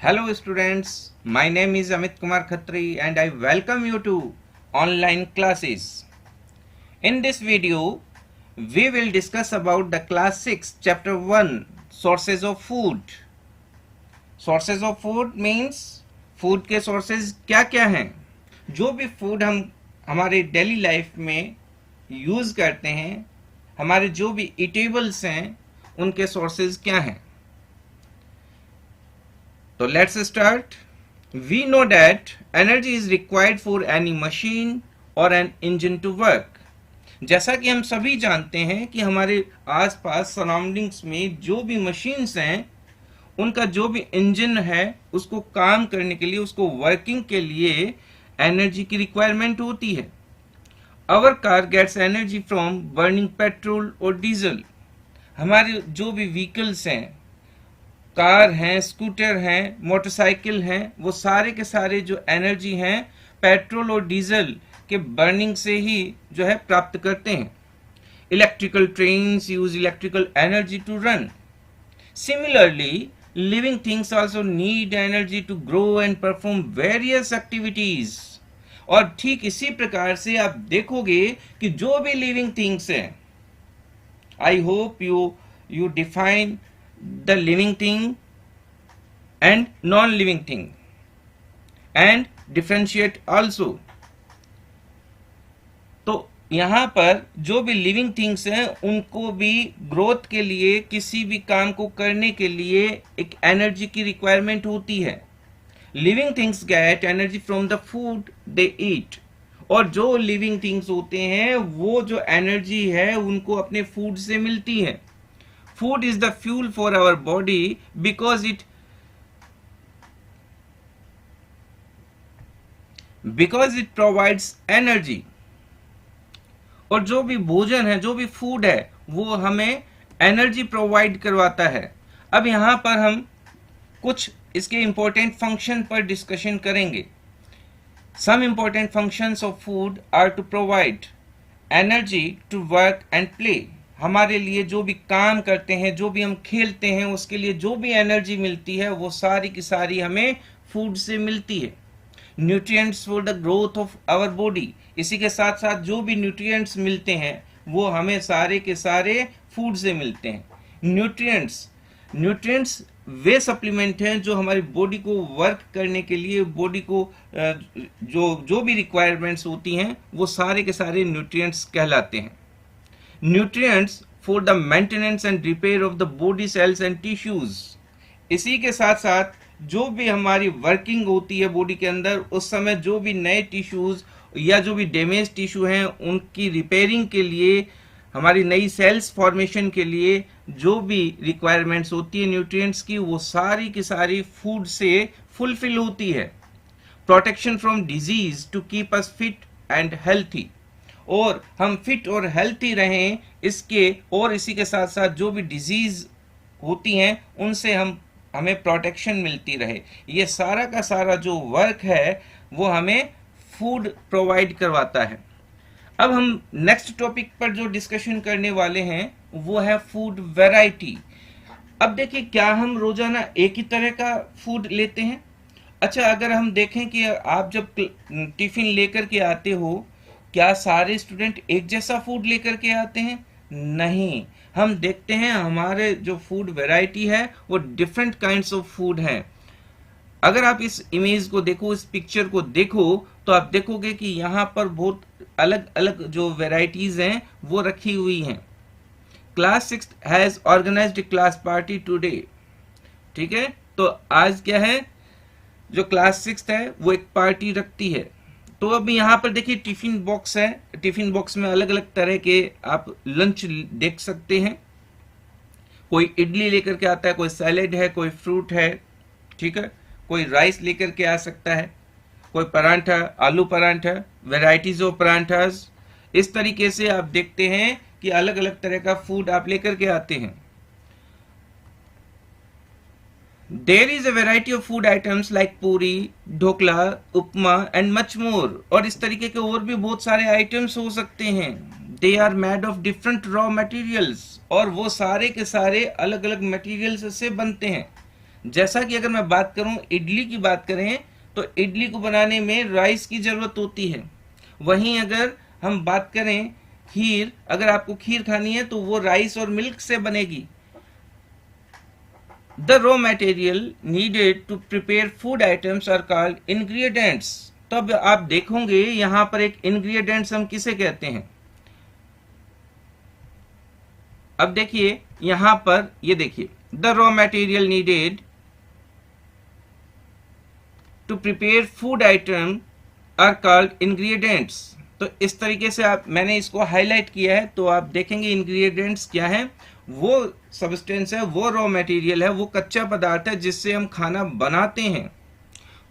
Hello students, my name is Amit Kumar Khatri and I welcome you to online classes. In this video, we will discuss about the class 6 chapter 1 sources of food. Sources of food means food के sources क्या क्या हैं? जो भी food हम हमारे daily life में use करते हैं, हमारे जो भी eatables हैं, उनके sources क्या हैं? So let's start. We know that energy is required for any machine or an engine to work. जैसा कि हम सभी जानते हैं कि हमारे आसपास सराउंडिंग्स में जो भी मशीन्स हैं उनका जो भी इंजन है उसको काम करने के लिए उसको वर्किंग के लिए एनर्जी की रिक्वायरमेंट होती है. Our car gets energy from burning petrol or diesel. हमारे जो भी व्हीकल्स हैं, कार हैं, स्कूटर हैं, मोटरसाइकिल हैं, वो सारे के सारे जो एनर्जी हैं पेट्रोल और डीजल के बर्निंग से ही जो है प्राप्त करते हैं. Electrical trains use electrical energy to run. Similarly living things also need energy to grow and perform various activities. और ठीक इसी प्रकार से आप देखोगे कि जो भी लिविंग थिंग्स हैं, I hope you define the living thing and non-living thing and differentiate also. तो यहाँ पर जो भी लिविंग थिंग्स हैं उनको भी ग्रोथ के लिए किसी भी काम को करने के लिए एक एनर्जी की रिक्वायरमेंट होती है. Living things get energy from the food they eat. और जो लिविंग थिंग्स होते हैं वो जो एनर्जी है उनको अपने फूड से मिलती है. Food is the fuel for our body because it provides energy. और जो भी भोजन है, जो भी फूड है, वो हमें एनर्जी प्रोवाइड करवाता है. अब यहाँ पर हम कुछ इसके इंपॉर्टेंट फंक्शन पर डिस्कशन करेंगे. Some important functions of food are to provide energy to work and play. हमारे लिए जो भी काम करते हैं, जो भी हम खेलते हैं, उसके लिए जो भी एनर्जी मिलती है वो सारी की सारी हमें फूड से मिलती है. Nutrients for the growth of our body. इसी के साथ साथ जो भी न्यूट्रिएंट्स मिलते हैं वो हमें सारे के सारे फूड से मिलते हैं. न्यूट्रिएंट्स वे सप्लीमेंट हैं जो हमारी बॉडी को वर्क करने के लिए, बॉडी को जो भी रिक्वायरमेंट्स होती हैं वो सारे के सारे न्यूट्रिएंट्स कहलाते हैं. Nutrients for the maintenance and repair of the body cells and tissues. इसी के साथ साथ जो भी हमारी वर्किंग होती है बॉडी के अंदर, उस समय जो भी नए टिश्यूज या जो भी डैमेज टिश्यू हैं उनकी रिपेयरिंग के लिए, हमारी नई सेल्स फॉर्मेशन के लिए जो भी रिक्वायरमेंट्स होती है न्यूट्रिएंट्स की, वो सारी की सारी फूड से फुलफिल होती है. Protection from disease to keep us fit and healthy. और हम फिट और हेल्थी रहें इसके, और इसी के साथ साथ जो भी डिजीज होती हैं उनसे हमें प्रोटेक्शन मिलती रहे. ये सारा का सारा जो वर्क है वो हमें फूड प्रोवाइड करवाता है. अब हम नेक्स्ट टॉपिक पर जो डिस्कशन करने वाले हैं वो है फूड वैरायटी. अब देखिए, क्या हम रोजाना एक ही तरह का फूड लेते हैं? अच्छा, अगर हम देखें कि आप जब टिफिन लेकर के आते हो, क्या सारे स्टूडेंट एक जैसा फूड लेकर के आते हैं? नहीं. हम देखते हैं हमारे जो फूड वैरायटी है वो डिफरेंट काइंड्स ऑफ फूड हैं. अगर आप इस इमेज को देखो, इस पिक्चर को देखो, तो आप देखोगे कि यहाँ पर बहुत अलग अलग जो वैरायटीज हैं वो रखी हुई हैं. Class 6 has organised class party today. ठीक है, तो आज क्या है, जो क्लास 6 है वो एक पार्टी रखती है. तो अब यहाँ पर देखिए टिफिन बॉक्स है. टिफिन बॉक्स में अलग अलग तरह के आप लंच देख सकते हैं. कोई इडली लेकर के आता है, कोई सैलेड है, कोई फ्रूट है, ठीक है, कोई राइस लेकर के आ सकता है, कोई परांठा, आलू परांठा, वेराइटीज ऑफ परांठास. इस तरीके से आप देखते हैं कि अलग अलग तरह का फूड आप लेकर के आते हैं. There is a variety of food items like पूरी, ढोकला, उपमा and much more. और इस तरीके के और भी बहुत सारे आइटम्स हो सकते हैं. They are made of different raw materials. और वो सारे के सारे अलग अलग मटेरियल्स से बनते हैं. जैसा कि अगर मैं बात करूं इडली की बात करें तो इडली को बनाने में राइस की जरूरत होती है। वहीं अगर हम बात करें खीर, अगर आपको खीर खानी है तो वो राइस और मिल्क से बनेगी। The raw material needed to prepare food items are called ingredients। तो अब आप देखोगे यहां पर एक ingredients हम किसे कहते हैं। अब देखिए यहां पर ये देखिए the raw material needed to prepare food item are called ingredients। तो इस तरीके से आप, मैंने इसको हाईलाइट किया है तो आप देखेंगे इंग्रेडिएंट्स क्या है। वो सब्सटेंस है, वो रॉ मटेरियल है, वो कच्चा पदार्थ है जिससे हम खाना बनाते हैं।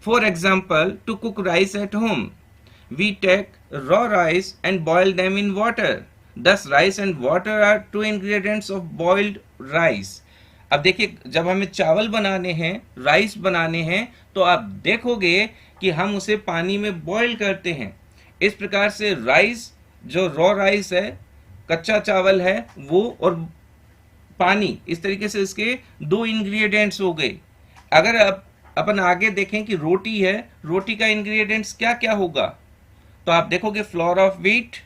For example, to cook rice at home we take raw rice and boil them in water. Thus rice and water are two ingredients of boiled rice. अब देखिए जब हमें चावल बनाने हैं, राइस बनाने हैं, तो आप देखोगे कि हम उसे पानी में बॉईल करते हैं। इस प्रकार से राइस, जो रॉ राइस है, कच्चा चावल है, वो और पानी, इस तरीके से इसके दो इंग्रेडिएंट्स हो गए। अगर अपन आगे देखें कि रोटी है, रोटी का इंग्रेडिएंट्स क्या क्या होगा, तो आप देखोगे फ्लोर ऑफ व्हीट,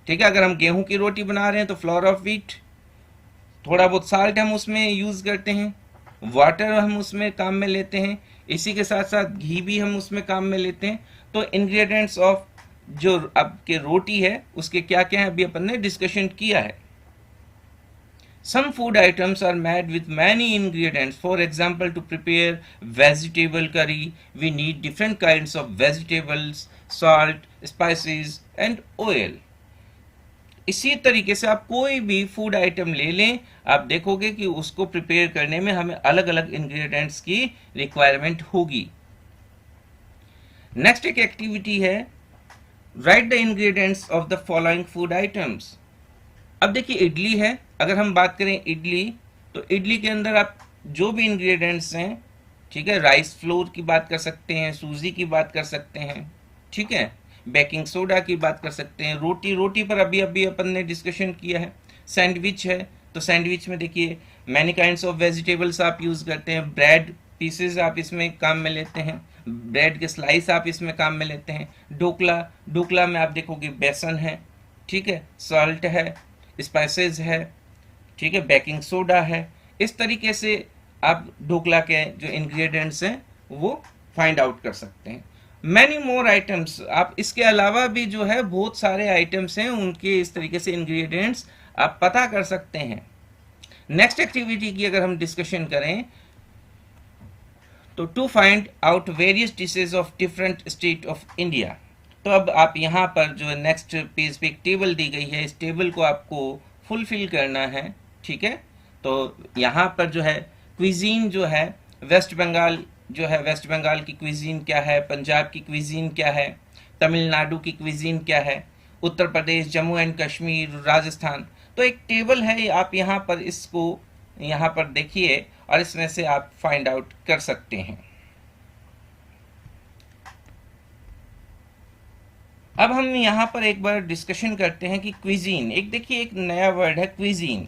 ठीक है। अगर हम गेहूं की रोटी बना रहे हैं तो फ्लोर ऑफ व्हीट, थोड़ा बहुत साल्ट हम उसमें यूज करते हैं, वाटर हम उसमें काम में लेते हैं, इसी के साथ साथ घी भी हम उसमें काम में लेते हैं। तो इंग्रेडिएंट्स ऑफ जो आपके रोटी है उसके क्या क्या है अभी अपन ने डिस्कशन किया है। Some food items are made with many ingredients. For example, to prepare vegetable curry, we need different kinds of vegetables, salt, spices and oil. इसी तरीके से आप कोई भी फूड आइटम ले लें, आप देखोगे कि उसको प्रिपेयर करने में हमें अलग अलग इंग्रेडिएंट्स की रिक्वायरमेंट होगी। नेक्स्ट एक एक्टिविटी है, right the ingredients of the following food items. अब देखिए इडली है, अगर हम बात करें इडली, तो इडली के अंदर आप जो भी इंग्रेडिएंट्स हैं, ठीक है, राइस फ्लोर की बात कर सकते हैं, सूजी की बात कर सकते हैं, ठीक है, बेकिंग सोडा की बात कर सकते हैं, रोटी पर अभी अभी अपन ने डिस्कशन किया है। सैंडविच है, तो सैंडविच में देखिए मैनी काइंड्स ऑफ वेजिटेबल्स आप यूज करते हैं, ब्रेड पीसेस आप इसमें काम में लेते हैं, ब्रेड के स्लाइस आप इसमें काम में लेते हैं। ढोकला में आप देखोगे बेसन है, ठीक है, सॉल्ट है, स्पाइसेस है, ठीक है, बेकिंग सोडा है। इस तरीके से आप ढोकला के जो इंग्रेडिएंट्स हैं वो फाइंड आउट कर सकते हैं। मैनी मोर आइटम्स, आप इसके अलावा भी जो है बहुत सारे आइटम्स हैं, उनके इस तरीके से इंग्रेडिएंट्स आप पता कर सकते हैं। नेक्स्ट एक्टिविटी की अगर हम डिस्कशन करें तो to find out various dishes of different state of India. तो अब आप यहाँ पर जो नेक्स्ट पेज पे एक टेबल दी गई है, इस टेबल को आपको फुलफिल करना है, ठीक है। तो यहाँ पर जो है क्विजीन जो है, वेस्ट बंगाल जो है, वेस्ट बंगाल की क्विजीन क्या है, पंजाब की क्विजीन क्या है, तमिलनाडु की क्विजीन क्या है, उत्तर प्रदेश, जम्मू एंड कश्मीर, राजस्थान। तो एक टेबल है, आप यहाँ पर इसको यहाँ पर देखिए और इसमें से आप फाइंड आउट कर सकते हैं। अब हम यहाँ पर एक बार डिस्कशन करते हैं कि क्विजीन, एक देखिए एक नया वर्ड है क्विजीन,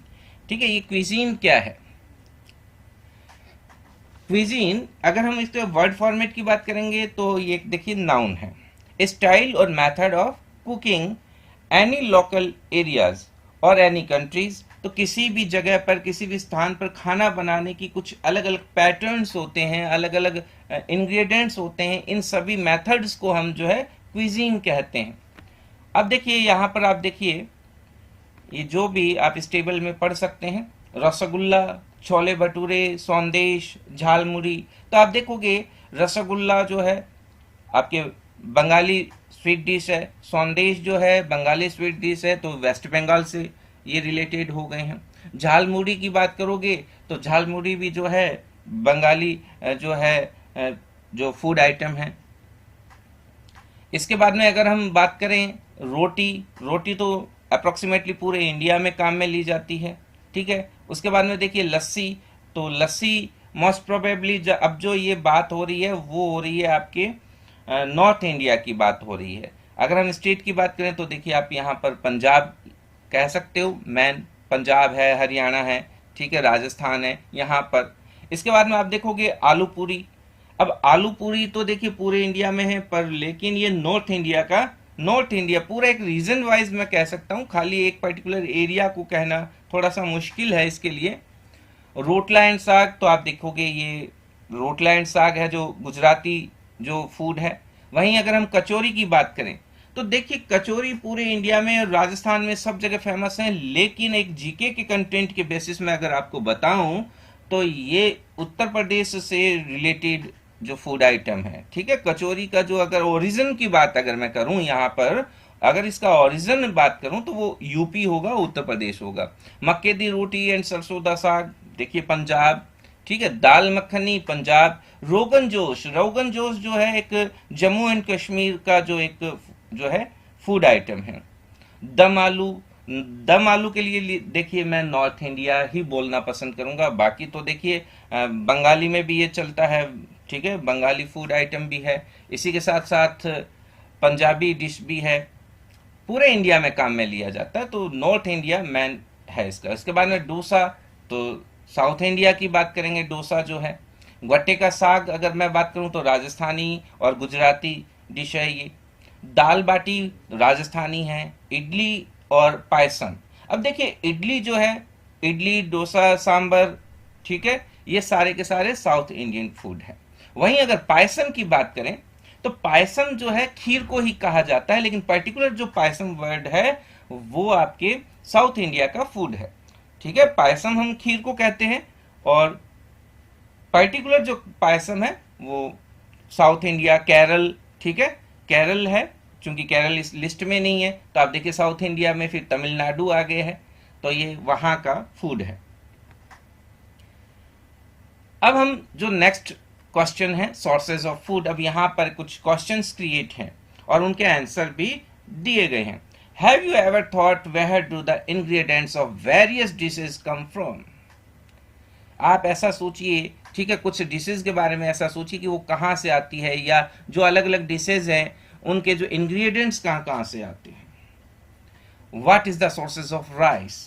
ठीक है। ये क्विजीन क्या है? क्विजीन, अगर हम इसके वर्ड फॉर्मेट की बात करेंगे तो ये देखिए नाउन है, स्टाइल और method of cooking any local areas और एनी कंट्रीज। तो किसी भी जगह पर, किसी भी स्थान पर खाना बनाने की कुछ अलग अलग पैटर्न्स होते हैं, अलग अलग इंग्रेडिएंट्स होते हैं, इन सभी मेथड्स को हम जो है क्विजीन कहते हैं। अब देखिए यहाँ पर आप देखिए ये जो भी आप इस टेबल में पढ़ सकते हैं, रसगुल्ला, छोले भटूरे, सौंदेश, झालमुड़ी। तो आप देखोगे रसगुल्ला जो है आपके बंगाली स्वीट डिश है, सौंदेश जो है बंगाली स्वीट डिश है, तो वेस्ट बंगाल से ये रिलेटेड हो गए हैं। झालमुड़ी की बात करोगे तो झालमुड़ी भी जो है बंगाली जो है जो फूड आइटम है। इसके बाद में अगर हम बात करें रोटी तो अप्रोक्सीमेटली पूरे इंडिया में काम में ली जाती है, ठीक है। उसके बाद में देखिए लस्सी, तो लस्सी मोस्ट प्रोबेबली अब जो ये बात हो रही है वो हो रही है आपके नॉर्थ इंडिया की बात हो रही है। अगर हम स्टेट की बात करें तो देखिए आप यहाँ पर पंजाब कह सकते हो, मैन पंजाब है, हरियाणा है, ठीक है, राजस्थान है यहाँ पर। इसके बाद में आप देखोगे आलू पूरी। अब आलू पूरी तो देखिए पूरे इंडिया में है, पर लेकिन ये नॉर्थ इंडिया पूरा एक रीजन वाइज मैं कह सकता हूँ, खाली एक पर्टिकुलर एरिया को कहना थोड़ा सा मुश्किल है इसके लिए। रोटला एंड साग, तो आप देखोगे ये रोटला एंड साग है जो गुजराती जो फूड है। वहीं अगर हम कचौरी की बात करें तो देखिए कचौरी पूरे इंडिया में और राजस्थान में सब जगह फेमस है, लेकिन एक जीके के कंटेंट के बेसिस में अगर आपको बताऊं तो ये उत्तर प्रदेश से रिलेटेड जो फूड आइटम है, ठीक है। कचौरी का जो अगर ओरिजिन की बात अगर मैं करूं यहाँ पर, अगर इसका ओरिजिन बात करूं तो वो यूपी होगा, उत्तर प्रदेश होगा। मक्के दी रोटी एंड सरसों दा साग देखिए पंजाब, ठीक है। दाल मखनी पंजाब। रोगन जोश जो है एक जम्मू एंड कश्मीर का जो एक जो है फूड आइटम है। दम आलू के लिए देखिए मैं नॉर्थ इंडिया ही बोलना पसंद करूंगा, बाकी तो देखिए बंगाली में भी ये चलता है, ठीक है, बंगाली फूड आइटम भी है। इसी के साथ साथ पंजाबी डिश भी है, पूरे इंडिया में काम में लिया जाता है, तो नॉर्थ इंडिया मैन है इसका। इसके बाद में डोसा, तो साउथ इंडिया की बात करेंगे, डोसा जो है। गट्टे का साग अगर मैं बात करूं तो राजस्थानी और गुजराती डिश है ये। दाल बाटी राजस्थानी है। इडली और पायसम, अब देखिए इडली जो है, इडली डोसा सांबर, ठीक है, ये सारे के सारे साउथ इंडियन फूड है। वहीं अगर पायसम की बात करें तो पायसम जो है खीर को ही कहा जाता है, लेकिन पर्टिकुलर जो पायसम वर्ड है वो आपके साउथ इंडिया का फूड है, ठीक है। पायसम हम खीर को कहते हैं और पर्टिकुलर जो पायसम है वो साउथ इंडिया, केरल, ठीक है, केरल है। चूंकि केरल इस लिस्ट में नहीं है तो आप देखिए साउथ इंडिया में फिर तमिलनाडु आगे है, तो ये वहां का फूड है। अब हम जो नेक्स्ट क्वेश्चन है सोर्सेज ऑफ फूड, अब यहां पर कुछ क्वेश्चंस क्रिएट हैं और उनके आंसर भी दिए गए हैं। Have you ever thought where do the ingredients of various dishes come from? आप ऐसा सोचिए, ठीक है, कुछ डिशेज के बारे में ऐसा सोचिए कि वो कहाँ से आती है, या जो अलग अलग डिशेज हैं उनके जो इंग्रेडिएंट्स कहाँ कहाँ से आते हैं। What is the sources of rice?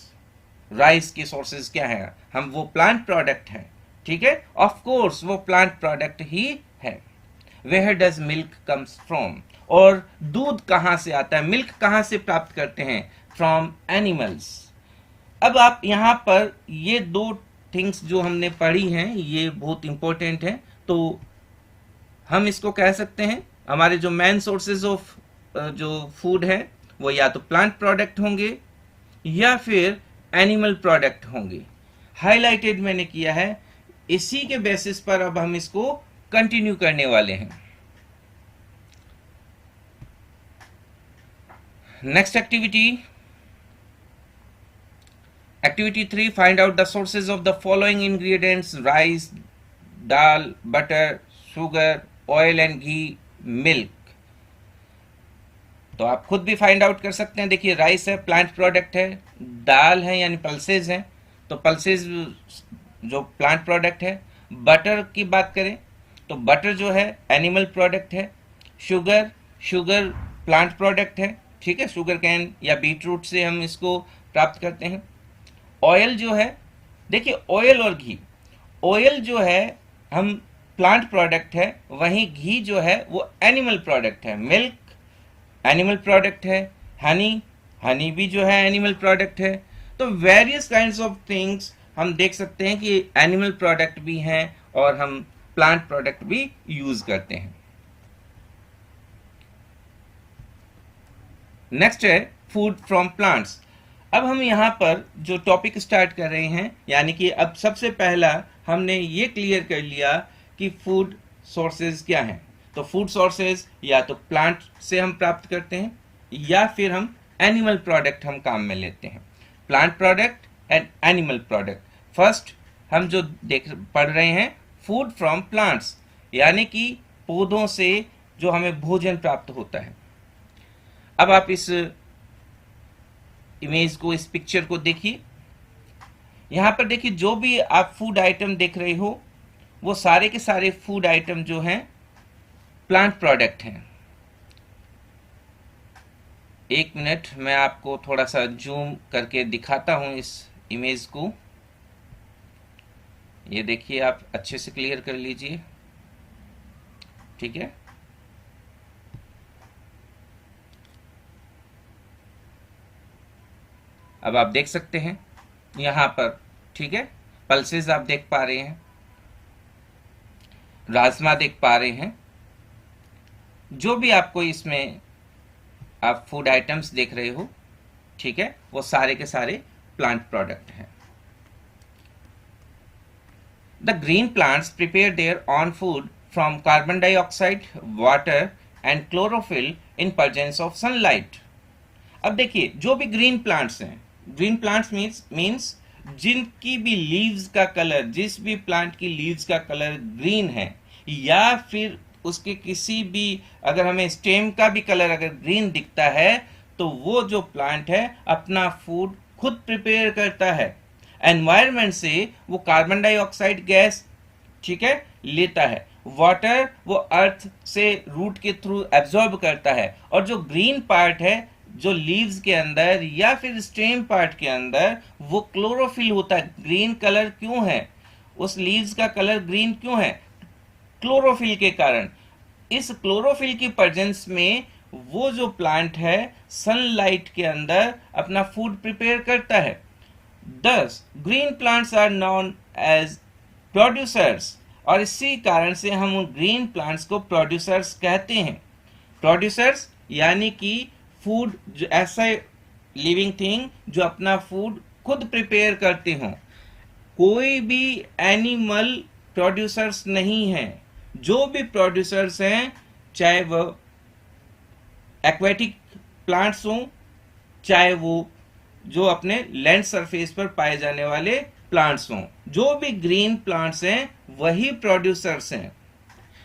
Rice के सोर्सेज क्या है? हम वो प्लांट प्रोडक्ट है, ठीक है, ऑफ कोर्स वो प्लांट प्रोडक्ट ही है। Where does milk comes from? और दूध कहाँ से आता है, मिल्क कहाँ से प्राप्त करते हैं? From animals. अब आप यहाँ पर ये दो थिंग्स जो हमने पढ़ी हैं ये बहुत इंपॉर्टेंट है, तो हम इसको कह सकते हैं हमारे जो मेन सोर्सेज ऑफ जो फूड है वो या तो प्लांट प्रोडक्ट होंगे या फिर एनिमल प्रोडक्ट होंगे। हाईलाइटेड मैंने किया है, इसी के बेसिस पर अब हम इसको कंटिन्यू करने वाले हैं। Next activity 3, find out the sources of the following ingredients: rice, dal, butter, sugar, oil and ghee, milk. तो आप खुद भी फाइंड आउट कर सकते हैं। देखिए राइस है, प्लांट प्रोडक्ट है, दाल है यानी पल्सेज हैं, तो पल्सेज जो प्लांट प्रोडक्ट है। बटर की बात करें तो बटर जो है एनिमल प्रोडक्ट है। शुगर प्लांट प्रोडक्ट है, ठीक है, शुगर कैन या बीटरूट से हम इसको प्राप्त करते हैं। ऑयल जो है, देखिए ऑयल और घी, ऑयल जो है हम प्लांट प्रोडक्ट है, वहीं घी जो है वो एनिमल प्रोडक्ट है। मिल्क एनिमल प्रोडक्ट है। हनी भी जो है एनिमल प्रोडक्ट है। तो वेरियस काइंड्स ऑफ थिंग्स हम देख सकते हैं कि एनिमल प्रोडक्ट भी हैं और हम प्लांट प्रोडक्ट भी यूज करते हैं। नेक्स्ट है फूड फ्रॉम प्लांट्स। अब हम यहाँ पर जो टॉपिक स्टार्ट कर रहे हैं, यानी कि अब सबसे पहला हमने ये क्लियर कर लिया कि फूड सोर्सेज क्या हैं। तो फूड सोर्सेज या तो प्लांट से हम प्राप्त करते हैं या फिर हम एनिमल प्रोडक्ट हम काम में लेते हैं। Plant product and animal product. First हम जो पढ़ रहे हैं फूड फ्रॉम प्लांट्स, यानी कि पौधों से जो हमें भोजन प्राप्त होता है। अब आप इस इमेज को, इस पिक्चर को देखिए। यहां पर देखिए जो भी आप फूड आइटम देख रहे हो वो सारे के सारे फूड आइटम जो हैं प्लांट प्रोडक्ट हैं। एक मिनट, मैं आपको थोड़ा सा जूम करके दिखाता हूं इस इमेज को। ये देखिए, आप अच्छे से क्लियर कर लीजिए, ठीक है। अब आप देख सकते हैं यहाँ पर, ठीक है, पल्सेस आप देख पा रहे हैं, राजमा देख पा रहे हैं, जो भी आपको इसमें आप फूड आइटम्स देख रहे हो, ठीक है, वो सारे के सारे प्लांट प्रोडक्ट हैं। The green plants prepare their on food from carbon dioxide, water and chlorophyll in presence of sunlight. अब देखिए, जो भी ग्रीन प्लांट्स हैं, ग्रीन प्लांट्स मीन्स जिनकी भी लीव्स का कलर, जिस भी प्लांट की लीव्स का कलर ग्रीन है, या फिर उसके किसी भी, अगर हमें स्टेम का भी कलर अगर ग्रीन दिखता है, तो वो जो प्लांट है अपना फूड खुद प्रिपेयर करता है। एनवायरनमेंट से वो कार्बन डाइऑक्साइड गैस, ठीक है, लेता है, वाटर वो अर्थ से रूट के थ्रू एब्जॉर्ब करता है, और जो ग्रीन पार्ट है, जो लीव्स के अंदर या फिर स्टेम पार्ट के अंदर, वो क्लोरोफिल होता है। ग्रीन कलर क्यों है, उस लीव्स का कलर ग्रीन क्यों है? क्लोरोफिल के कारण। इस क्लोरोफिल की प्रेजेंस में वो जो प्लांट है सनलाइट के अंदर अपना फूड प्रिपेयर करता है। Thus, green plants are known as producers, और इसी कारण से हम उन ग्रीन प्लांट्स को प्रोड्यूसर्स कहते हैं। प्रोड्यूसर्स यानी कि फूड, जो ऐसा लिविंग थिंग जो अपना फूड खुद प्रिपेयर करते हों। कोई भी एनिमल प्रोड्यूसर्स नहीं है। जो भी प्रोड्यूसर्स हैं, चाहे वो एक्वेटिक प्लांट्स हों, चाहे वो जो अपने लैंड सरफेस पर पाए जाने वाले प्लांट्स हों, जो भी ग्रीन प्लांट्स हैं वही प्रोड्यूसर्स हैं।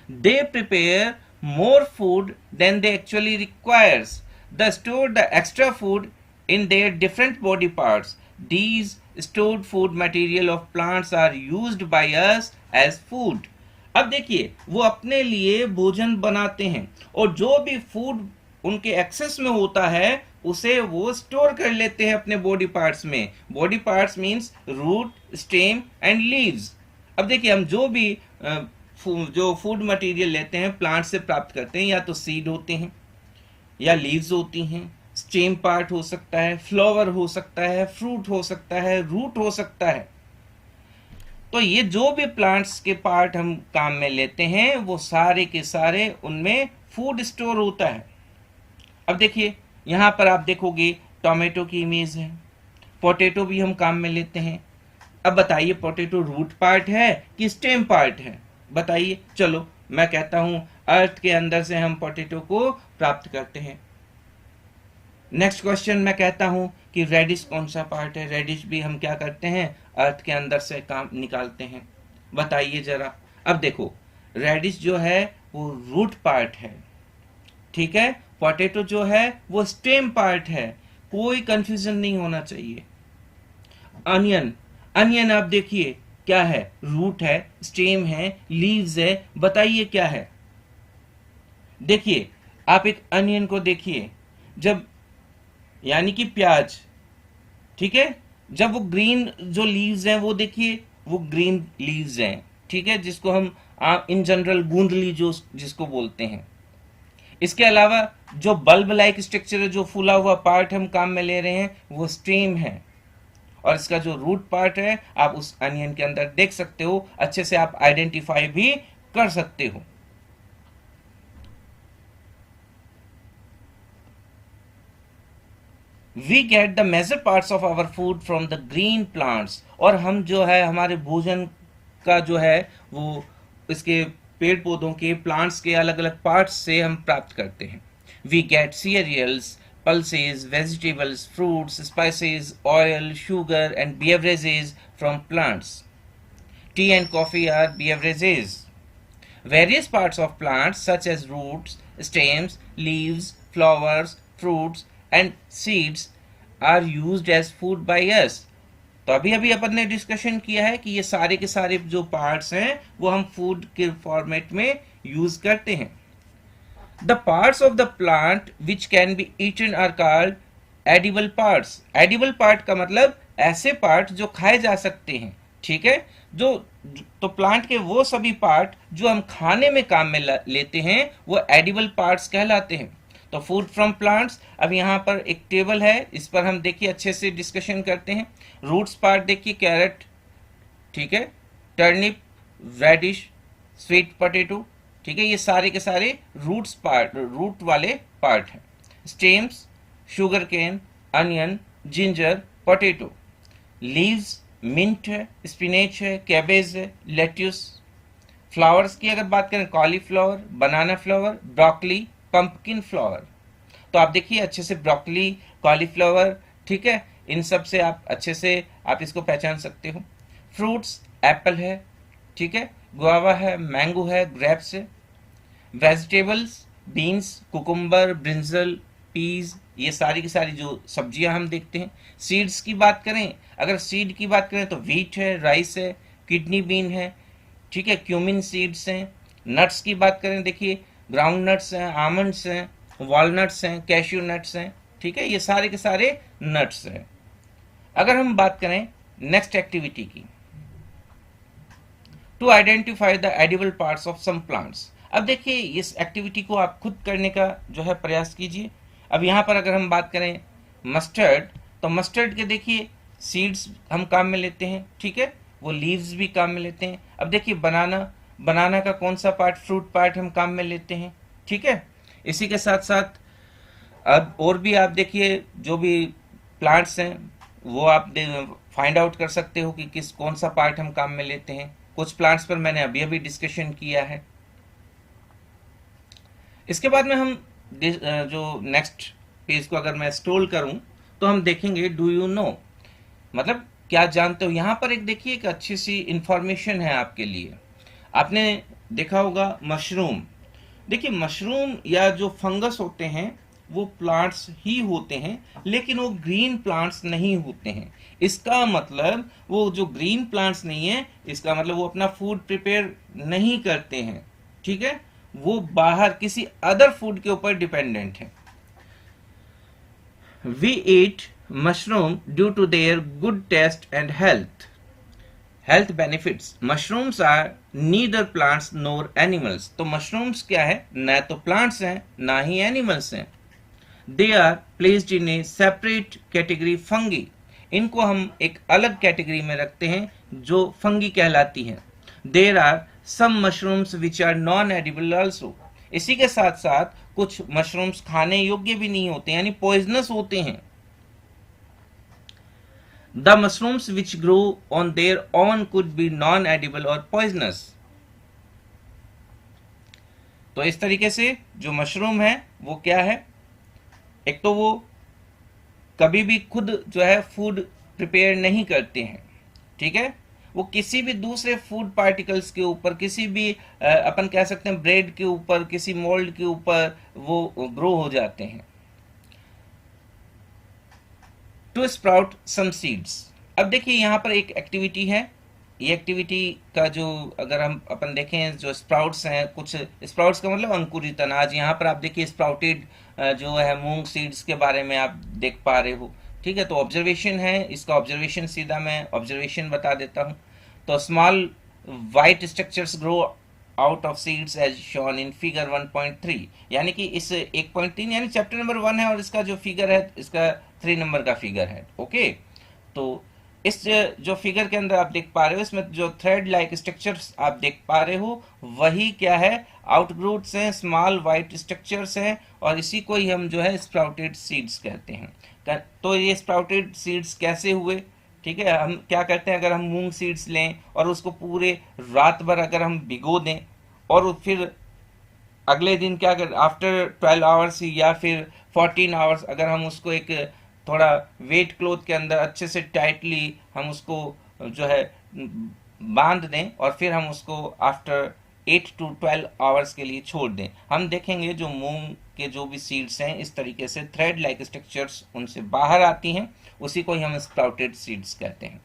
They prepare more food than they actually requires. They store the extra food in their different body parts. These stored food material of plants are used by us as food. अब देखिए, वो अपने लिए भोजन बनाते हैं, और जो भी फूड उनके एक्सेस में होता है उसे वो स्टोर कर लेते हैं अपने बॉडी पार्ट्स में। Body parts means root, stem and leaves. अब देखिए, हम जो भी जो फूड मटेरियल लेते हैं प्लांट से प्राप्त करते हैं, या तो सीड होते हैं, या लीव्स होती हैं, स्टेम पार्ट हो सकता है, फ्लावर हो सकता है, फ्रूट हो सकता है, रूट हो सकता है। तो ये जो भी प्लांट्स के पार्ट हम काम में लेते हैं वो सारे के सारे उनमें फूड स्टोर होता है। अब देखिए, यहाँ पर आप देखोगे टोमेटो की इमेज है, पोटैटो भी हम काम में लेते हैं। अब बताइए, पोटैटो रूट पार्ट है कि स्टेम पार्ट है? बताइए। चलो मैं कहता हूं अर्थ के अंदर से हम पोटैटो को प्राप्त करते हैं। नेक्स्ट क्वेश्चन मैं कहता हूं कि रेडिश कौन सा पार्ट है? रेडिश भी हम क्या करते हैं, अर्थ के अंदर से काम निकालते हैं। बताइए जरा। अब देखो, रेडिश जो है वो रूट पार्ट है, ठीक है, पोटैटो जो है वो स्टेम पार्ट है। कोई कंफ्यूजन नहीं होना चाहिए। अनियन, अनियन आप देखिए क्या है, रूट है, स्टेम है, लीव्स है, बताइए क्या है? देखिए, आप एक अनियन को देखिए, जब, यानी कि प्याज, ठीक है, जब वो ग्रीन जो लीव्स हैं वो देखिए, वो ग्रीन लीव्स हैं, ठीक है, जिसको हम इन जनरल गूंदली जो जिसको बोलते हैं। इसके अलावा जो बल्ब लाइक स्ट्रक्चर है, जो फूला हुआ पार्ट हम काम में ले रहे हैं, वो स्टेम है, और इसका जो रूट पार्ट है आप उस अनियन के अंदर देख सकते हो, अच्छे से आप आइडेंटिफाई भी कर सकते हो। We get the major parts of our food from the green plants, और हम जो है हमारे भोजन का जो है वो इसके पेड़ पौधों के, प्लांट्स के अलग अलग पार्ट्स से हम प्राप्त करते हैं। We get cereals, pulses, vegetables, fruits, spices, oil, sugar and beverages from plants. Tea and coffee are beverages. Various parts of plants such as roots, stems, leaves, flowers, fruits and seeds are used as food by us. तो अभी अभी अपन ने discussion किया है कि ये सारे के सारे जो पार्ट्स हैं वो हम फूड के फॉर्मेट में यूज करते हैं। The parts of the plant which can be eaten are called edible parts. Edible part का मतलब ऐसे पार्ट जो खाए जा सकते हैं, ठीक है। जो तो प्लांट के वो सभी पार्ट जो हम खाने में काम में लेते हैं वो एडिबल पार्ट्स कहलाते हैं। तो फूड फ्रॉम प्लांट्स, अब यहाँ पर एक टेबल है, इस पर हम देखिए अच्छे से डिस्कशन करते हैं। रूट्स पार्ट देखिए, कैरेट, ठीक है, टर्निप, रेडिश, स्वीट पोटैटो, ठीक है, ये सारे के सारे रूट्स पार्ट, रूट वाले पार्ट हैं। Stems, sugarcane, onion, ginger, potato. Leaves, mint है, स्पिनेच है, कैबेज है, लेट्यूस। फ्लावर्स की अगर बात करें, cauliflower, banana flower, broccoli, pumpkin flower. तो आप देखिए अच्छे से ब्रोकली, कॉलीफ्लावर, ठीक है, इन सब से आप अच्छे से आप इसको पहचान सकते हो। फ्रूट्स, एप्पल है, ठीक है, गुआवा है, मैंगो है, ग्रेप्स है। Vegetables, beans, cucumber, brinjal, peas, ये सारी की सारी जो सब्जियां हम देखते हैं। सीड्स की बात करें, अगर सीड की बात करें तो व्हीट है, राइस है, किडनी बीन है, ठीक है, क्यूमिन सीड्स हैं। नट्स की बात करें, देखिए ग्राउंड नट्स हैं, आमंड्स हैं, वॉलनट्स हैं, कैश्यू नट्स हैं, ठीक है, ये सारे के सारे नट्स हैं। अगर हम बात करें नेक्स्ट एक्टिविटी की, to identify the edible parts of some plants. अब देखिए इस एक्टिविटी को आप खुद करने का जो है प्रयास कीजिए। अब यहाँ पर अगर हम बात करें मस्टर्ड, तो मस्टर्ड के देखिए सीड्स हम काम में लेते हैं, ठीक है, वो लीव्स भी काम में लेते हैं। अब देखिए बनाना, बनाना का कौन सा पार्ट, फ्रूट पार्ट हम काम में लेते हैं, ठीक है। इसी के साथ साथ अब और भी आप देखिए जो भी प्लांट्स हैं वो आप फाइंड आउट कर सकते हो कि किस कौन सा पार्ट हम काम में लेते हैं। कुछ प्लांट्स पर मैंने अभी अभी डिस्कशन किया है। इसके बाद में हम जो नेक्स्ट पेज को अगर मैं स्क्रॉल करूं तो हम देखेंगे डू यू नो, मतलब क्या जानते हो। यहाँ पर एक देखिए एक अच्छी सी इंफॉर्मेशन है आपके लिए। आपने देखा होगा मशरूम, देखिए मशरूम या जो फंगस होते हैं वो प्लांट्स ही होते हैं, लेकिन वो ग्रीन प्लांट्स नहीं होते हैं। इसका मतलब वो जो ग्रीन प्लांट्स नहीं है, इसका मतलब वो अपना फूड प्रिपेयर नहीं करते हैं, ठीक है, वो बाहर किसी अदर फूड के ऊपर डिपेंडेंट है। We eat mushroom due to their good taste and health benefits. Mushrooms are neither plants nor animals. तो मशरूम्स क्या है, न तो प्लांट्स हैं ना ही एनिमल्स हैं। They are placed in a separate category fungi. इनको हम एक अलग कैटेगरी में रखते हैं जो फंगी कहलाती है। There are some mushrooms which are non edible also. इसी के साथ साथ कुछ मशरूम्स खाने योग्य भी नहीं होते, यानी पॉइजनस होते हैं। The mushrooms which grow on their own could be non-edible or poisonous. तो इस तरीके से जो मशरूम है वो क्या है, एक तो वो कभी भी खुद जो है फूड प्रिपेयर नहीं करते हैं, ठीक है, वो किसी भी दूसरे फूड पार्टिकल्स के ऊपर, किसी भी अपन कह सकते हैं ब्रेड के ऊपर, किसी मोल्ड के ऊपर वो ग्रो हो जाते हैं। To sprout some seeds. अब देखिए यहाँ पर एक एक्टिविटी है, ये एक्टिविटी का जो अगर हम अपन देखें जो स्प्राउट्स हैं, कुछ स्प्राउट्स का मतलब अंकुरित अनाज। यहाँ पर आप देखिए स्प्राउटेड जो है मूंग सीड्स के बारे में आप देख पा रहे हो, ठीक है। तो ऑब्जर्वेशन है, इसका ऑब्जर्वेशन सीधा मैं ऑब्जर्वेशन बता देता हूँ। तो small white structures grow out of seeds as shown in figure 1.3, यानी कि इस 1.3 यानी चैप्टर नंबर 1 है और इसका जो फिगर है इसका 3 नंबर का फिगर है, ओके। तो इस जो फिगर के अंदर आप देख पा रहे हो, इसमें जो थ्रेड लाइक स्ट्रक्चर्स आप देख पा रहे हो वही क्या है, आउटग्रोथ्स हैं, स्मॉल वाइट स्ट्रक्चर्स हैं, और इसी को ही हम जो है स्प्राउटेड सीड्स कहते हैं। तो ये स्प्राउटेड सीड्स कैसे हुए, ठीक है, हम क्या करते हैं, अगर हम मूंग सीड्स लें और उसको पूरे रात भर अगर हम भिगो दें और फिर अगले दिन क्या कर, आफ्टर 12 आवर्स या फिर 14 आवर्स अगर हम उसको एक थोड़ा वेट क्लोथ के अंदर अच्छे से टाइटली हम उसको जो है बांध दें और फिर हम उसको आफ्टर 8 to 12 आवर्स के लिए छोड़ दें, हम देखेंगे जो मूंग के जो भी सीड्स हैं इस तरीके से थ्रेड लाइक स्ट्रक्चर्स उनसे बाहर आती हैं, उसी को ही हम स्प्राउटेड सीड्स कहते हैं।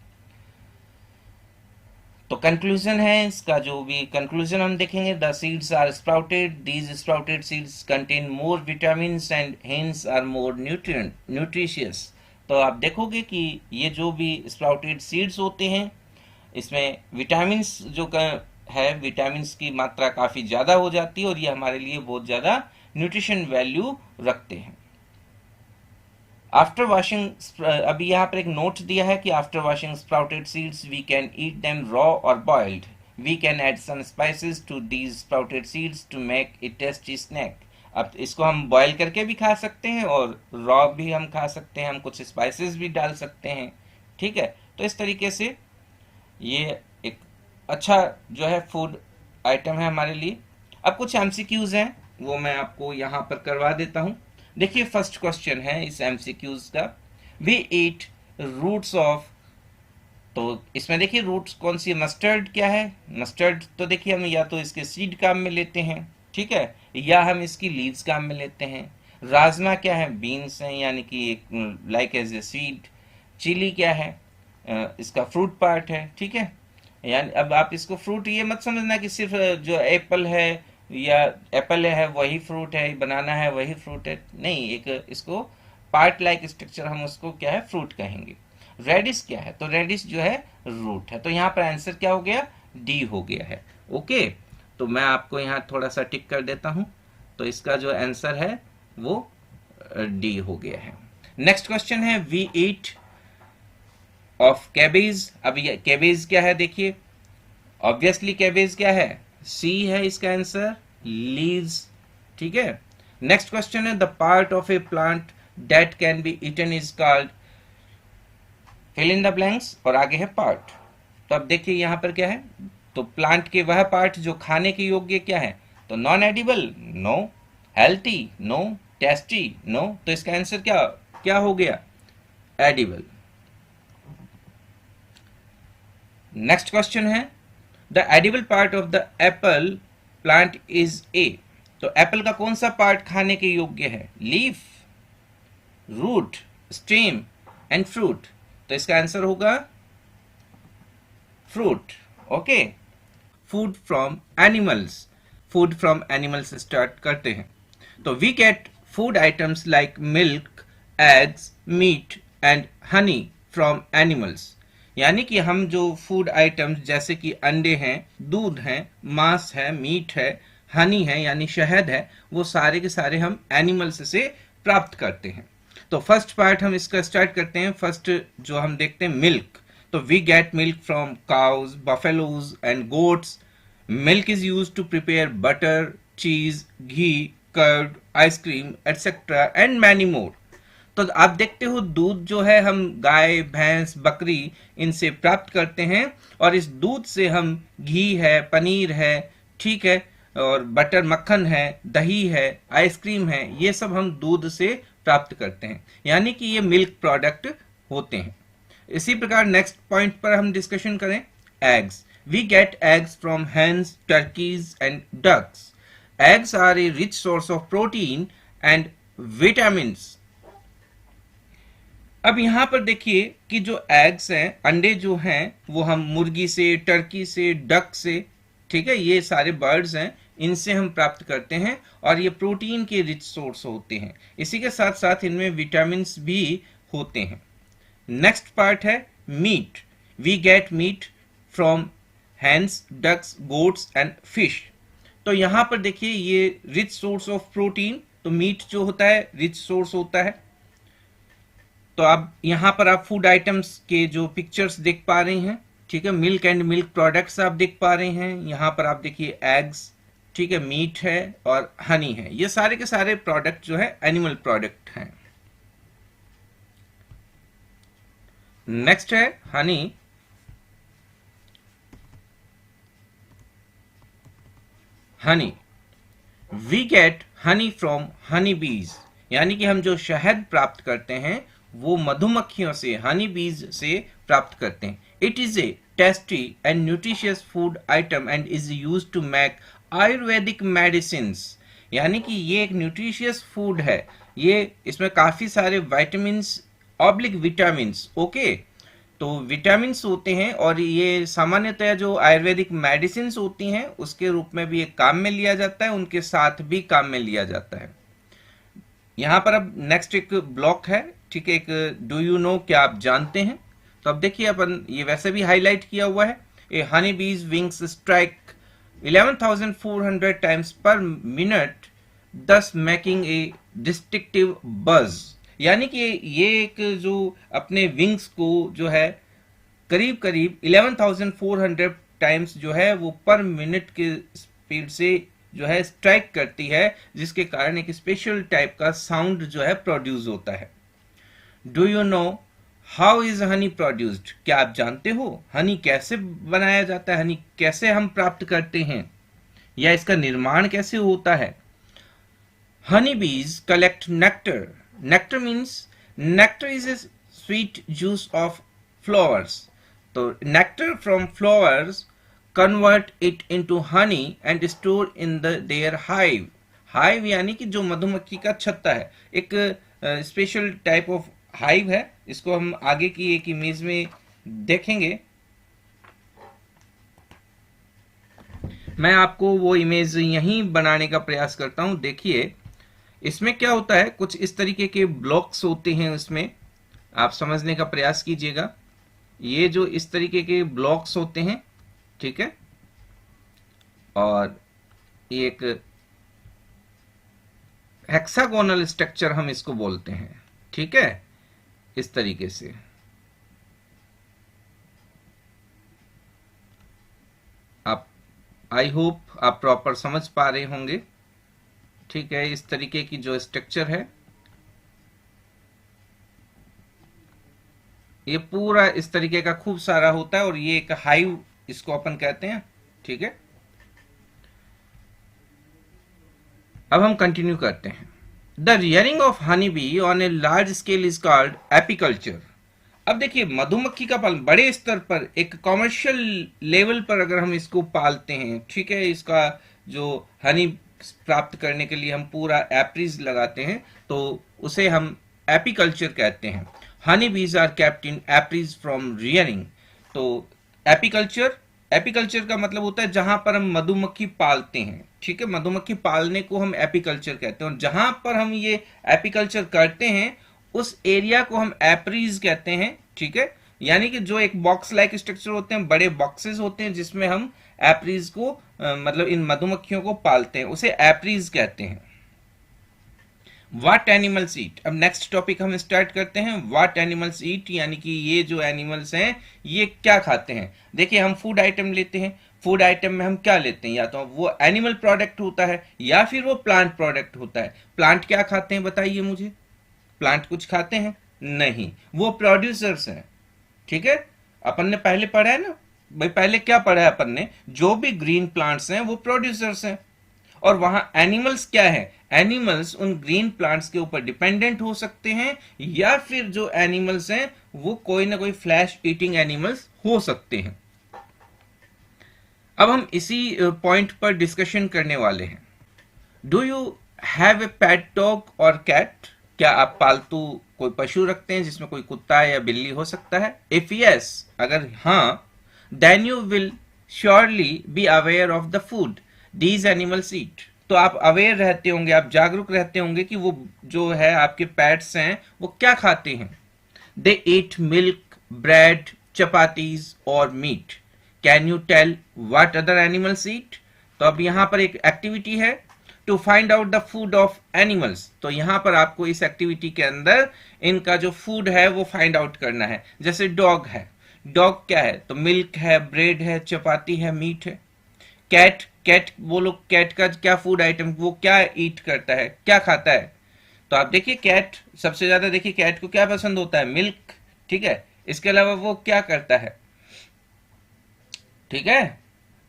तो कंक्लूजन है, इसका जो भी कंक्लूजन हम देखेंगे, the seeds are sprouted, these sprouted seeds contain more vitamin and hence are more nutritious. तो आप देखोगे कि ये जो भी स्प्राउटेड सीड्स होते हैं इसमें विटामिन्स है, विटामिन्स की मात्रा काफ़ी ज़्यादा हो जाती है और ये हमारे लिए बहुत ज़्यादा न्यूट्रिशन वैल्यू रखते हैं। आफ्टर वॉशिंग, अभी यहाँ पर एक नोट दिया है कि after washing sprouted seeds we can eat them raw और boiled, we can add some spices to these sprouted seeds to make it tasty snack. अब इसको हम बॉयल करके भी खा सकते हैं और रॉ भी हम खा सकते हैं, हम कुछ स्पाइसेस भी डाल सकते हैं, ठीक है। तो इस तरीके से ये एक अच्छा जो है फूड आइटम है हमारे लिए। अब कुछ एमसीक्यूज हैं, वो मैं आपको यहाँ पर करवा देता हूँ। देखिए फर्स्ट क्वेश्चन है इस एमसीक्यूज का, वी ईट रूट्स ऑफ, तो इसमें देखिए रूट्स कौन सी, मस्टर्ड क्या है, मस्टर्ड तो देखिए हम या तो इसके सीड काम में लेते हैं, ठीक है, या हम इसकी लीव्स काम में लेते हैं। राजमा क्या है, बीन्स हैं, यानी कि like as a seed. Chilli क्या है, इसका फ्रूट पार्ट है, ठीक है। यानी अब आप इसको फ्रूट ये मत समझना कि सिर्फ जो एप्पल है या एप्पल है वही फ्रूट है, बनाना है वही फ्रूट है, नहीं, एक इसको पार्ट लाइक स्ट्रक्चर, हम उसको क्या है फ्रूट कहेंगे। रेडिश क्या है, तो रेडिश जो है रूट है, तो यहाँ पर आंसर क्या हो गया, डी हो गया है। ओके, तो मैं आपको यहाँ थोड़ा सा टिक कर देता हूँ, तो इसका जो आंसर है वो डी हो गया है। नेक्स्ट क्वेश्चन है, वी ईट ऑफ कैबेज। अब ये कैबेज क्या है, देखिए ऑब्वियसली कैबेज क्या है, सी है इसका आंसर, लीव्स, ठीक है। नेक्स्ट क्वेश्चन है, the part of a plant that can be eaten is called, fill in the blanks, और आगे है पार्ट। तो अब देखिए यहां पर क्या है, तो प्लांट के वह पार्ट जो खाने के योग्य क्या है, तो non edible no, healthy no, tasty no, तो इसका आंसर क्या क्या हो गया, एडिबल। नेक्स्ट क्वेश्चन है, the edible part of the apple plant is a, तो एप्पल का कौन सा पार्ट खाने के योग्य है, leaf, root, stem and fruit, तो इसका आंसर होगा fruit. Okay, food from animals, food from animals start करते हैं। तो we get food items like milk, eggs, meat and honey from animals, यानी कि हम जो फूड आइटम्स जैसे कि अंडे हैं, दूध है, मांस है, मीट है, हनी है यानी शहद है, वो सारे के सारे हम एनिमल्स से प्राप्त करते हैं। तो फर्स्ट पार्ट हम इसका स्टार्ट करते हैं। फर्स्ट जो हम देखते हैं मिल्क, तो we get milk from cows, buffaloes and goats. Milk is used to prepare butter, cheese, ghee, curd, ice cream et cetera and many more. तो आप देखते हो दूध जो है हम गाय, भैंस, बकरी इनसे प्राप्त करते हैं, और इस दूध से हम घी है, पनीर है, ठीक है, और बटर मक्खन है, दही है, आइसक्रीम है, ये सब हम दूध से प्राप्त करते हैं, यानी कि ये मिल्क प्रोडक्ट होते हैं। इसी प्रकार नेक्स्ट पॉइंट पर हम डिस्कशन करें, eggs. We get eggs from hens, turkeys and ducks. Eggs are a rich source of protein and vitamin. अब यहां पर देखिए कि जो एग्स हैं, अंडे जो हैं, वो हम मुर्गी से, टर्की से, डक से, ठीक है, ये सारे बर्ड्स हैं, इनसे हम प्राप्त करते हैं, और ये प्रोटीन के रिच सोर्स होते हैं। इसी के साथ साथ इनमें विटामिन भी होते हैं। नेक्स्ट पार्ट है meat. We get meat from hens, ducks, goats and fish. तो यहां पर देखिए ये रिच सोर्स ऑफ प्रोटीन, तो मीट जो होता है रिच सोर्स होता है। तो अब यहां पर आप फूड आइटम्स के जो पिक्चर्स देख पा रहे हैं, ठीक है, मिल्क एंड मिल्क प्रोडक्ट्स आप देख पा रहे हैं। यहां पर आप देखिए एग्स, ठीक है, मीट है और हनी है, ये सारे के सारे प्रोडक्ट जो है एनिमल प्रोडक्ट हैं। नेक्स्ट है honey. Honey, we get honey from honey bees, यानी कि हम जो शहद प्राप्त करते हैं वो मधुमक्खियों से, हनी बीज से प्राप्त करते हैं। It is a tasty and nutritious food item and is used to make Ayurvedic medicine, यानी कि ये एक न्यूट्रिशियस फूड है, ये इसमें काफी सारे विटामिन ऑब्लिक विटामिन, ओके, तो विटामिन होते हैं, और ये सामान्यतः जो आयुर्वेदिक मेडिसिन होती हैं उसके रूप में भी एक काम में लिया जाता है, उनके साथ भी काम में लिया जाता है। यहां पर अब नेक्स्ट एक ब्लॉक है, ठीक है, एक डू यू नो, क्या आप जानते हैं। तो अब देखिए अपन ये वैसे भी हाईलाइट किया हुआ है, ए हनी बीज विंग्स स्ट्राइक 11,400 टाइम्स पर मिनट, दस मेकिंग ए डिस्टिंक्टिव बज। यानी कि ये एक जो अपने विंग्स को जो है करीब करीब 11,400 टाइम्स जो है वो पर मिनट के स्पीड से जो है स्ट्राइक करती है, जिसके कारण एक स्पेशल टाइप का साउंड जो है प्रोड्यूस होता है। Do you know how is Honey produced? क्या आप जानते हो हनी कैसे बनाया जाता है, हनी कैसे हम प्राप्त करते हैं, या इसका निर्माण कैसे होता है? Honey bees collect nectar. Nectar means, nectar is a sweet juice of flowers. तो nectar from flowers convert it into honey and store in the their hive. Hive यानी कि जो मधुमक्खी का छत्ता है, एक स्पेशल टाइप ऑफ हाइव है। इसको हम आगे की एक इमेज में देखेंगे। मैं आपको वो इमेज यहीं बनाने का प्रयास करता हूं। देखिए इसमें क्या होता है, कुछ इस तरीके के ब्लॉक्स होते हैं, उसमें आप समझने का प्रयास कीजिएगा। ये जो इस तरीके के ब्लॉक्स होते हैं, ठीक है, और एक हेक्सागोनल स्ट्रक्चर हम इसको बोलते हैं, ठीक है, इस तरीके से। आप आई होप आप प्रॉपर समझ पा रहे होंगे, ठीक है। इस तरीके की जो स्ट्रक्चर है, ये पूरा इस तरीके का खूब सारा होता है, और ये एक हाइव इसको अपन कहते हैं, ठीक है। अब हम कंटिन्यू करते हैं। The rearing of honey be on a large scale is called apiculture. अब देखिए मधुमक्खी का पालन बड़े स्तर पर, एक कॉमर्शियल लेवल पर अगर हम इसको पालते हैं, ठीक है, इसका जो हनी प्राप्त करने के लिए हम पूरा एप्रीज लगाते हैं, तो उसे हम एपीकल्चर कहते हैं। Honey bees are kept in apiaries from rearing. तो एपीकल्चर, एपीकल्चर का मतलब होता है जहां पर हम मधुमक्खी पालते हैं, ठीक है, मधुमक्खी पालने को हम एपीकल्चर कहते हैं। और जहां पर हम ये एपीकल्चर करते हैं उस एरिया को हम एप्रीज कहते हैं, ठीक है। यानी कि जो एक बॉक्स लाइक स्ट्रक्चर होते हैं, बड़े बॉक्सेस होते हैं जिसमें हम एप्रीज को मतलब इन मधुमक्खियों को पालते हैं, उसे एप्रीज कहते हैं। What animals eat. अब नेक्स्ट टॉपिक हम स्टार्ट करते हैं, व्हाट एनिमल्स ईट, यानी कि ये जो एनिमल्स हैं ये क्या खाते हैं। देखिए हम फूड आइटम लेते हैं, फूड आइटम में हम क्या लेते हैं, या तो वो एनिमल प्रोडक्ट होता है या फिर वो प्लांट प्रोडक्ट होता है। प्लांट क्या खाते हैं बताइए मुझे, प्लांट कुछ खाते हैं? नहीं, वो प्रोड्यूसर्स हैं, ठीक है। अपन ने पहले पढ़ा है ना भाई, पहले क्या पढ़ा है अपन ने, जो भी ग्रीन प्लांट्स हैं वो प्रोड्यूसर्स हैं। और वहां एनिमल्स क्या है, एनिमल्स उन ग्रीन प्लांट्स के ऊपर डिपेंडेंट हो सकते हैं, या फिर जो एनिमल्स हैं वो कोई ना कोई फ्लैश ईटिंग एनिमल्स हो सकते हैं। अब हम इसी पॉइंट पर डिस्कशन करने वाले हैं। Do you have a pet dog और कैट? क्या आप पालतू कोई पशु रखते हैं जिसमें कोई कुत्ता या बिल्ली हो सकता है? इफ यस, अगर हाँ, then you will surely be aware of the food these animals eat. तो आप अवेयर रहते होंगे, आप जागरूक रहते होंगे कि वो जो है आपके पेट्स हैं वो क्या खाते हैं। They eat milk, bread, chapatis और meat. Can you tell what other animals eat? तो अब यहाँ पर एक एक्टिविटी है, to find out the food of animals. तो यहाँ पर आपको इस एक्टिविटी के अंदर इनका जो फूड है वो फाइंड आउट करना है। जैसे डॉग है, डॉग क्या है, तो मिल्क है, ब्रेड है, चपाती है, मीट है। कैट, कैट बोलो, कैट का क्या फूड आइटम, वो क्या ईट करता है, क्या खाता है? तो आप देखिए कैट सबसे ज्यादा, देखिए कैट को क्या पसंद होता है, मिल्क, ठीक है। इसके अलावा वो क्या करता है, ठीक है,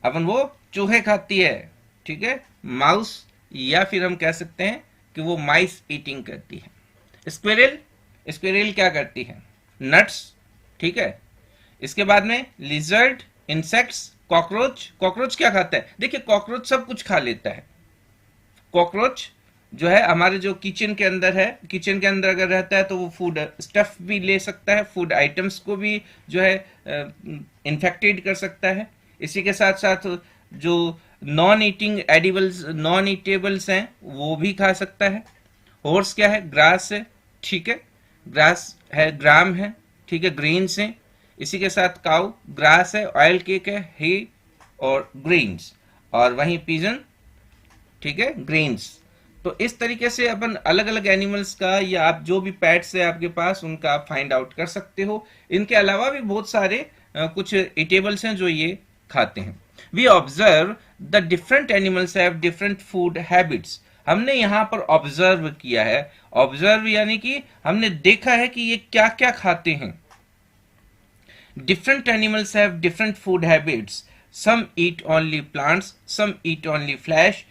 अपन वो चूहे खाती है, ठीक है, माउस, या फिर हम कह सकते हैं कि वो माइस ईटिंग करती है। स्क्विरल, स्क्विरल क्या करती है, नट्स, ठीक है। इसके बाद में लिजर्ड, इंसेक्ट्स, कॉकरोच, कॉकरोच क्या खाता है, देखिए कॉकरोच सब कुछ खा लेता है। कॉकरोच जो है हमारे जो किचन के अंदर है, किचन के अंदर अगर रहता है तो वो फूड स्टफ भी ले सकता है, फूड आइटम्स को भी जो है इन्फेक्टेड कर सकता है। इसी के साथ साथ जो non eating edibles, non eatables हैं वो भी खा सकता है। हॉर्स क्या है, ग्रास है, ठीक है, ग्रास है, ग्राम है, ठीक है, ग्रेन्स हैं। इसी के साथ काउ ग्रास है, ऑयल केक है, हे और ग्रेन्स, और वहीं पिजन, ठीक है, ग्रेन्स। तो इस तरीके से अपन अलग अलग एनिमल्स का या आप जो भी पेट्स है आपके पास उनका आप फाइंड आउट कर सकते हो। इनके अलावा भी बहुत सारे कुछ ईटेबल्स हैं जो ये खाते हैं। We observe the different animals have different food habits. हमने यहाँ पर ऑब्जर्व किया है, ऑब्जर्व यानी कि हमने देखा है कि ये क्या क्या खाते हैं। Different animals have different food habits. Some eat only plants, some eat only flesh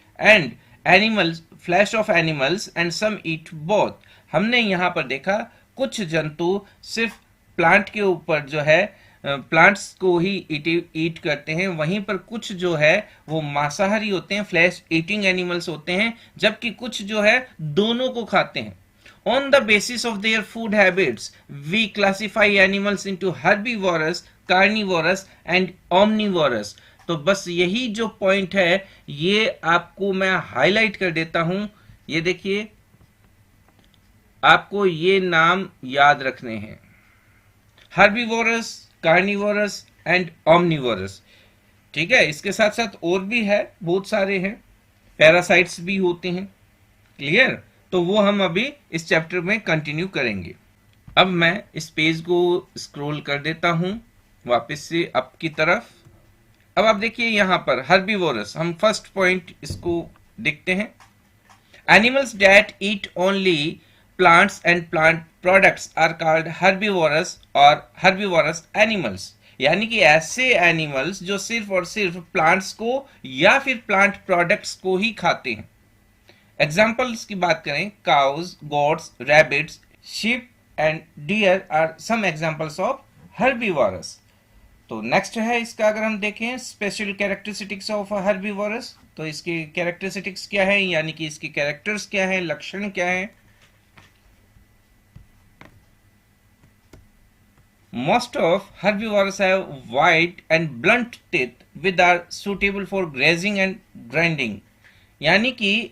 of animals, and some eat both. हमने यहाँ पर देखा कुछ जंतु सिर्फ प्लांट के ऊपर जो है प्लांट्स को ही ईट करते हैं, वहीं पर कुछ जो है वो मांसाहारी होते हैं, फ्लैश ईटिंग एनिमल्स होते हैं, जबकि कुछ जो है दोनों को खाते हैं। On the basis of their food habits, we classify animals into herbivorous, carnivorous and omnivorous. तो बस यही जो पॉइंट है ये आपको मैं हाईलाइट कर देता हूं। ये देखिए, आपको ये नाम याद रखने हैं, हर्बिवोरस, कार्निवोरस एंड ओमनिवोरस। ठीक है, इसके साथ साथ और भी है, बहुत सारे हैं, पैरासाइट्स भी होते हैं। क्लियर? तो वो हम अभी इस चैप्टर में कंटिन्यू करेंगे। अब मैं इस पेज को स्क्रॉल कर देता हूं वापस से अप की तरफ। अब आप देखिए यहां पर हर्बिवोरस, हम फर्स्ट पॉइंट इसको देखते हैं। Animals that eat only plants and plant products are called herbivorous और हर्बिवोरस एनिमल्स। यानी कि ऐसे एनिमल्स जो सिर्फ और सिर्फ प्लांट्स को या फिर प्लांट प्रोडक्ट्स को ही खाते हैं। एग्जाम्पल्स की बात करें, cows, goats, rabbits, sheep and deer are some examples of herbivorous. तो नेक्स्ट है इसका, अगर हम देखें स्पेशल कैरेक्टरिस्टिक्स ऑफ हर्बिवोरस, तो इसकी कैरेक्टरिस्टिक्स क्या है, यानी कि इसके कैरेक्टर्स क्या है, लक्षण क्या है। Most of herbivores have wide and blunt teeth which are suitable for grazing and grinding. यानी कि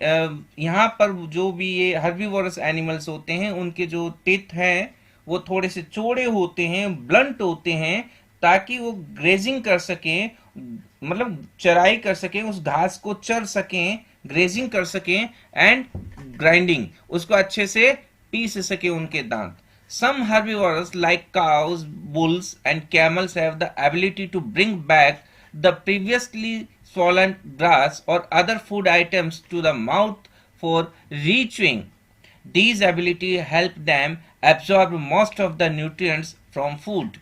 यहाँ पर जो भी ये हर्बिवोरस एनिमल्स होते हैं उनके जो टीथ हैं वो थोड़े से चौड़े होते हैं, ब्लंट होते हैं, ताकि वो ग्रेजिंग कर सकें, मतलब चराई कर सकें, उस घास को चर सकें, ग्रेजिंग कर सकें एंड ग्राइंडिंग, उसको अच्छे से पीस सके उनके दांत। Some herbivores like cows, bulls and camels have the ability to bring back the previously swollen grass or other food items to the mouth for re-chewing. These ability help them absorb most of the nutrients from food.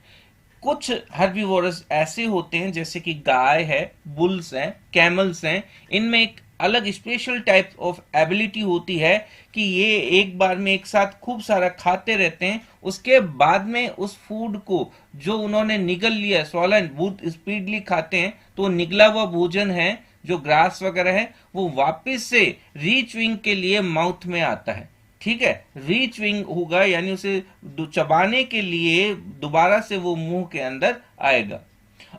कुछ herbivores ऐसे होते हैं जैसे कि गाय है, bulls हैं, camels हैं, इनमें एक अलग स्पेशल टाइप ऑफ एबिलिटी होती है कि ये एक बार में एक साथ खूब सारा खाते रहते हैं, उसके बाद में उस फूड को जो उन्होंने निगल लिया, स्वॉलन, बहुत स्पीडली खाते हैं, तो निगला हुआ भोजन है जो ग्रास वगैरह है वो वापस से रीच्विंग के लिए माउथ में आता है। ठीक है, रीच्विंग होगा यानी उसे चबाने के लिए दोबारा से वो मुंह के अंदर आएगा।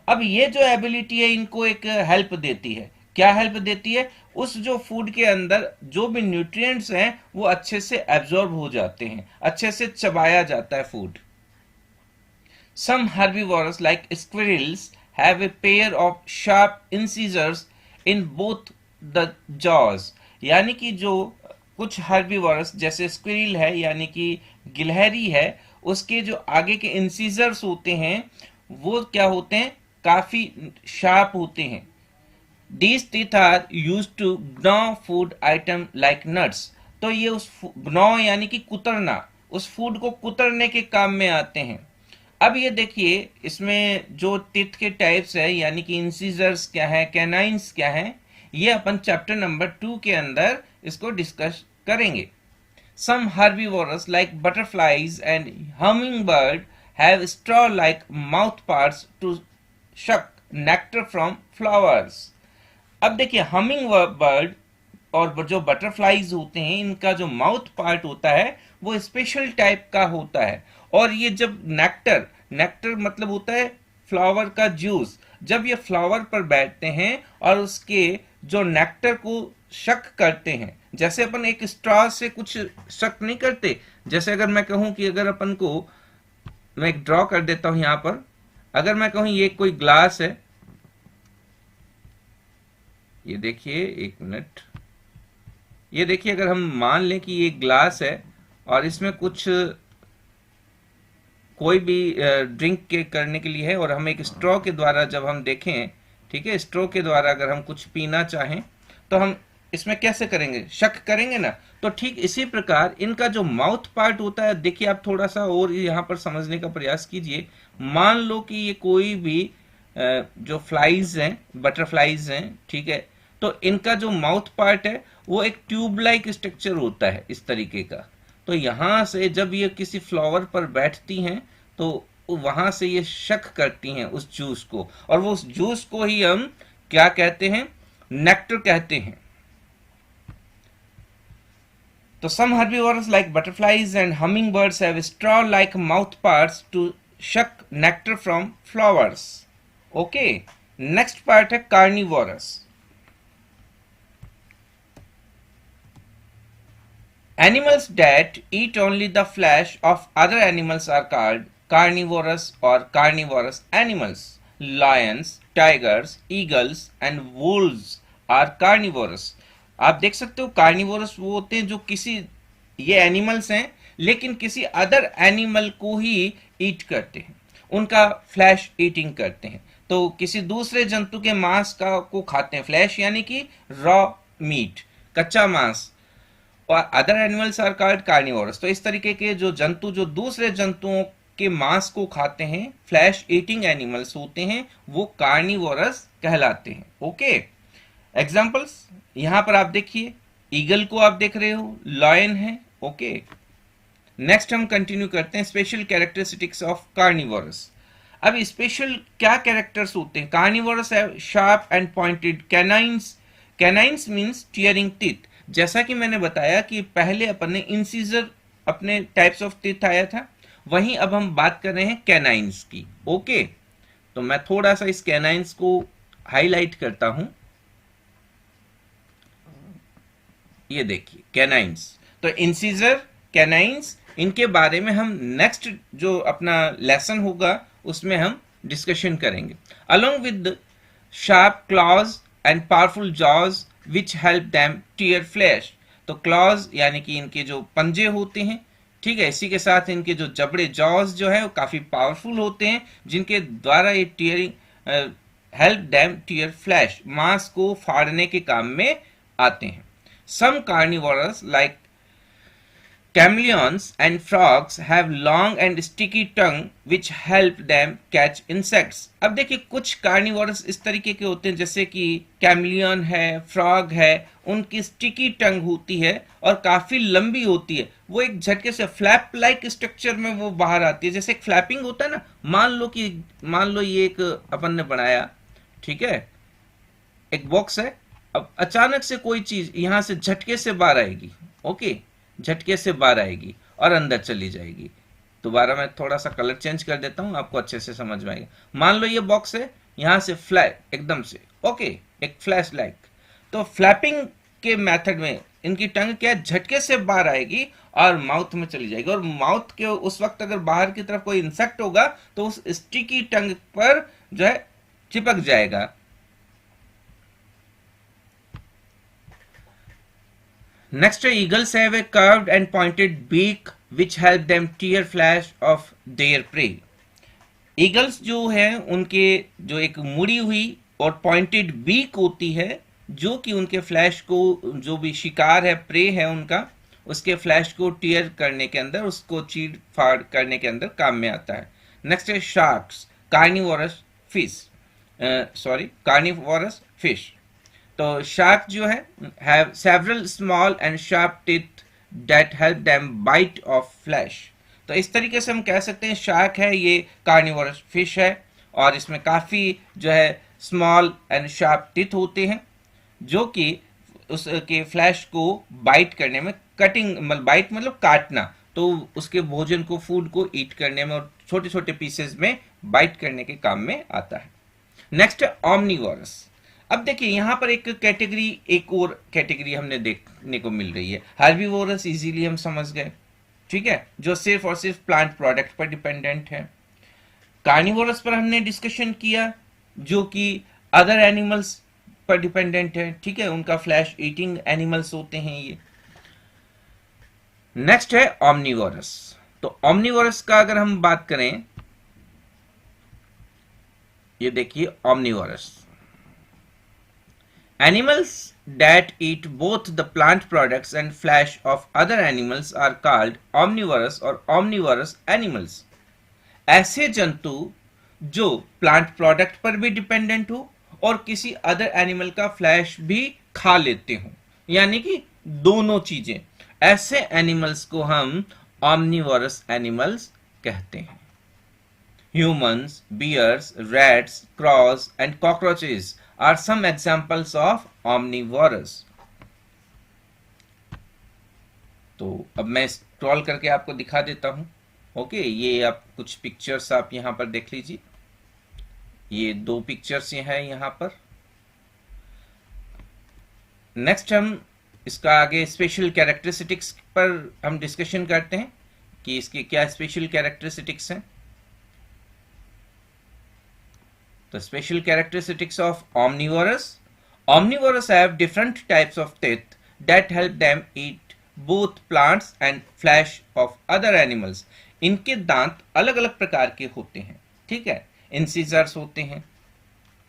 अब ये जो एबिलिटी है इनको एक हेल्प देती है, क्या हेल्प देती है, उस जो फूड के अंदर जो भी न्यूट्रिएंट्स हैं वो अच्छे से एब्जॉर्ब हो जाते हैं, अच्छे से चबाया जाता है food. Some herbivores like squirrels have a pair of sharp incisors in both the jaws. यानी कि जो कुछ हर्बिवोरस जैसे स्क्विरल है यानी कि गिलहरी है, उसके जो आगे के इंसीजर्स होते हैं वो क्या होते हैं, काफी शार्प होते हैं। These teeth are used to gnaw food item like nuts. तो ये उस gnaw यानी कि कुतरना, उस फूड को कुतरने के काम में आते हैं। अब ये देखिए इसमें जो टीथ के टाइप्स है यानी कि इंसीजर्स क्या है, कैनाइन्स क्या है, ये अपन चैप्टर नंबर 2 के अंदर इसको डिस्कस करेंगे। Some herbivores like butterflies and hummingbird have straw-like mouth parts to suck nectar from flowers. अब देखिए हमिंग बर्ड और जो बटरफ्लाईज होते हैं इनका जो माउथ पार्ट होता है वो स्पेशल टाइप का होता है, और ये जब नेक्टर, नेक्टर मतलब होता है फ्लावर का जूस, जब ये फ्लावर पर बैठते हैं और उसके जो नेक्टर को शक करते हैं, जैसे अपन एक स्ट्रॉ से कुछ शक नहीं करते, जैसे अगर मैं कहूं कि अगर अपन को, मैं एक ड्रॉ कर देता हूं यहां पर, अगर मैं कहूं ये कोई ग्लास है, ये देखिए, एक मिनट, ये देखिए, अगर हम मान लें कि ये ग्लास है और इसमें कुछ कोई भी ड्रिंक के करने के लिए है, और हम एक स्ट्रॉ के द्वारा जब हम देखें, ठीक है, स्ट्रॉ के द्वारा अगर हम कुछ पीना चाहें तो हम इसमें कैसे करेंगे, शक करेंगे ना। तो ठीक इसी प्रकार इनका जो माउथ पार्ट होता है, देखिए आप थोड़ा सा और यहाँ पर समझने का प्रयास कीजिए। मान लो कि ये कोई भी जो फ्लाइज हैं, बटरफ्लाइज हैं, ठीक है, तो इनका जो माउथ पार्ट है वो एक ट्यूब लाइक स्ट्रक्चर होता है इस तरीके का। तो यहां से जब ये किसी फ्लावर पर बैठती हैं तो वहां से ये शक करती हैं उस जूस को, और वो उस जूस को ही हम क्या कहते हैं, नेक्टर कहते हैं। तो some herbivores like butterflies and hummingbirds have straw-like mouth parts to suck nectar from flowers. Okay, next part है carnivorous. Animals that eat only the flesh of other animals are called carnivorous or carnivorous animals. Lions, tigers, eagles and wolves are carnivorous. आप देख सकते हो carnivorous वो होते हैं जो किसी, ये एनिमल्स हैं लेकिन किसी अदर एनिमल को ही ईट करते हैं, उनका फ्लैश ईटिंग करते हैं। तो किसी दूसरे जंतु के मांस का को खाते हैं, फ्लैश यानी कि रॉ मीट, कच्चा मांस। और other animals are called carnivorous. तो इस तरीके के जो जंतु जो दूसरे जंतुओं के मांस को खाते हैं, फ्लैश ईटिंग एनिमल्स होते हैं, वो कार्निवोरस कहलाते हैं। ओके, एग्जाम्पल्स यहां पर आप देखिए, ईगल को आप देख रहे हो, लॉयन है। ओके, नेक्स्ट हम कंटिन्यू करते हैं स्पेशल कैरेक्टरिस्टिक्स ऑफ कार्निवोरस। अब स्पेशल क्या कैरेक्टर्स होते हैं? कार्निवोरस है sharp and pointed canines. Canines means tearing teeth. जैसा कि मैंने बताया कि पहले अपन ने इंसीजर अपने टाइप्स ऑफ टीथ आया था, वहीं अब हम बात कर रहे हैं कैनाइन्स की। ओके, तो मैं थोड़ा सा इस कैनाइन्स को हाईलाइट करता हूं। ये देखिए कैनाइन्स, तो इंसीजर, कैनाइन्स, इनके बारे में हम नेक्स्ट जो अपना लेसन होगा उसमें हम डिस्कशन करेंगे। Along with sharp claws and powerful jaws which help them tear flesh. तो क्लॉज यानी कि इनके जो पंजे होते हैं, ठीक है, इसी के साथ इनके जो जबड़े जॉज जो है वो काफी पावरफुल होते हैं, जिनके द्वारा ये tearing help them tear flesh, मांस को फाड़ने के काम में आते हैं। Some carnivores like chameleons and frogs have long and sticky tongue which help them catch insects. अब देखिए कुछ कार्निवोरस इस तरीके के होते हैं, जैसे कि कैमलियन है, फ्रॉग है, उनकी स्टिकी टंग होती है और काफी लंबी होती है। वो एक झटके से फ्लैप लाइक स्ट्रक्चर में वो बाहर आती है, जैसे एक फ्लैपिंग होता है ना। मान लो ये एक अपन ने बनाया, ठीक है, एक बॉक्स है। अब अचानक से कोई चीज यहां से झटके से बाहर आएगी। ओके, झटके से बाहर आएगी और अंदर चली जाएगी। दोबारा मैं थोड़ा सा कलर चेंज कर देता हूं, आपको अच्छे से समझ में आएगा। मान लो ये बॉक्स है, यहां से फ्लैट एकदम से, ओके, एक फ्लैश लाइक। तो फ्लैपिंग के मेथड में इनकी टंग क्या झटके से बाहर आएगी और माउथ में चली जाएगी, और माउथ के उस वक्त अगर बाहर की तरफ कोई इंसेक्ट होगा तो उस स्टिकी टंग पर जो है चिपक जाएगा। Next, eagles have a curved and pointed beak which help them tear flesh of their prey. Eagles जो है उनके जो एक मुड़ी हुई और पॉइंटेड बीक होती है, जो कि उनके फ्लैश को, जो भी शिकार है, प्रे है उनका, उसके फ्लैश को टीयर करने के अंदर, उसको चीर फाड़ करने के अंदर काम में आता है। नेक्स्ट है sharks, carnivorous fish, carnivorous fish. तो शार्क जो है have several small and sharp teeth that help them bite off flesh. तो इस तरीके से हम कह सकते हैं शार्क है ये कार्निवोरस फिश है, और इसमें काफी जो है स्मॉल एंड शार्प टीथ होते हैं, जो कि उसके फ्लैश को बाइट करने में, कटिंग बाइट मतलब काटना, तो उसके भोजन को, फूड को ईट करने में और छोटे छोटे पीसेस में बाइट करने के काम में आता है। नेक्स्ट है ऑमनीवोरस। अब देखिए यहां पर एक कैटेगरी, एक और कैटेगरी हमने देखने को मिल रही है। हर्बीवोरस इजीली हम समझ गए, ठीक है, जो सिर्फ और सिर्फ प्लांट प्रोडक्ट पर डिपेंडेंट है। कार्निवोरस पर हमने डिस्कशन किया, जो कि अदर एनिमल्स पर डिपेंडेंट है, ठीक है, उनका फ्लैश ईटिंग एनिमल्स होते हैं ये। नेक्स्ट है ऑमनिवोरस। तो ऑमनिवोरस का अगर हम बात करें, ये देखिए ऑमनिवोरस animals that eat both the plant products and flesh of other animals are called omnivorous or omnivorous animals। ऐसे जंतु जो प्लांट प्रोडक्ट पर भी डिपेंडेंट हो और किसी अदर एनिमल का फ्लैश भी खा लेते हो, यानी कि दोनों चीजें, ऐसे एनिमल्स को हम ऑमनिवोरस एनिमल्स कहते हैं। Humans, bears, rats, crows and cockroaches are some examples of omnivorous। तो अब मैं स्क्रॉल करके आपको दिखा देता हूं। ओके, ये आप कुछ पिक्चर्स आप यहां पर देख लीजिए, ये 2 पिक्चर्स ये हैं यहां पर। नेक्स्ट हम इसका आगे स्पेशल कैरेक्टरिस्टिक्स पर हम डिस्कशन करते हैं कि इसके क्या स्पेशल कैरेक्टरिस्टिक्स हैं। The special characteristics of omnivorous. Omnivorous have different types of teeth that help them eat both plants and flesh of other animals। इनके दांत अलग अलग प्रकार के होते हैं, ठीक है, इंसिजर्स होते हैं,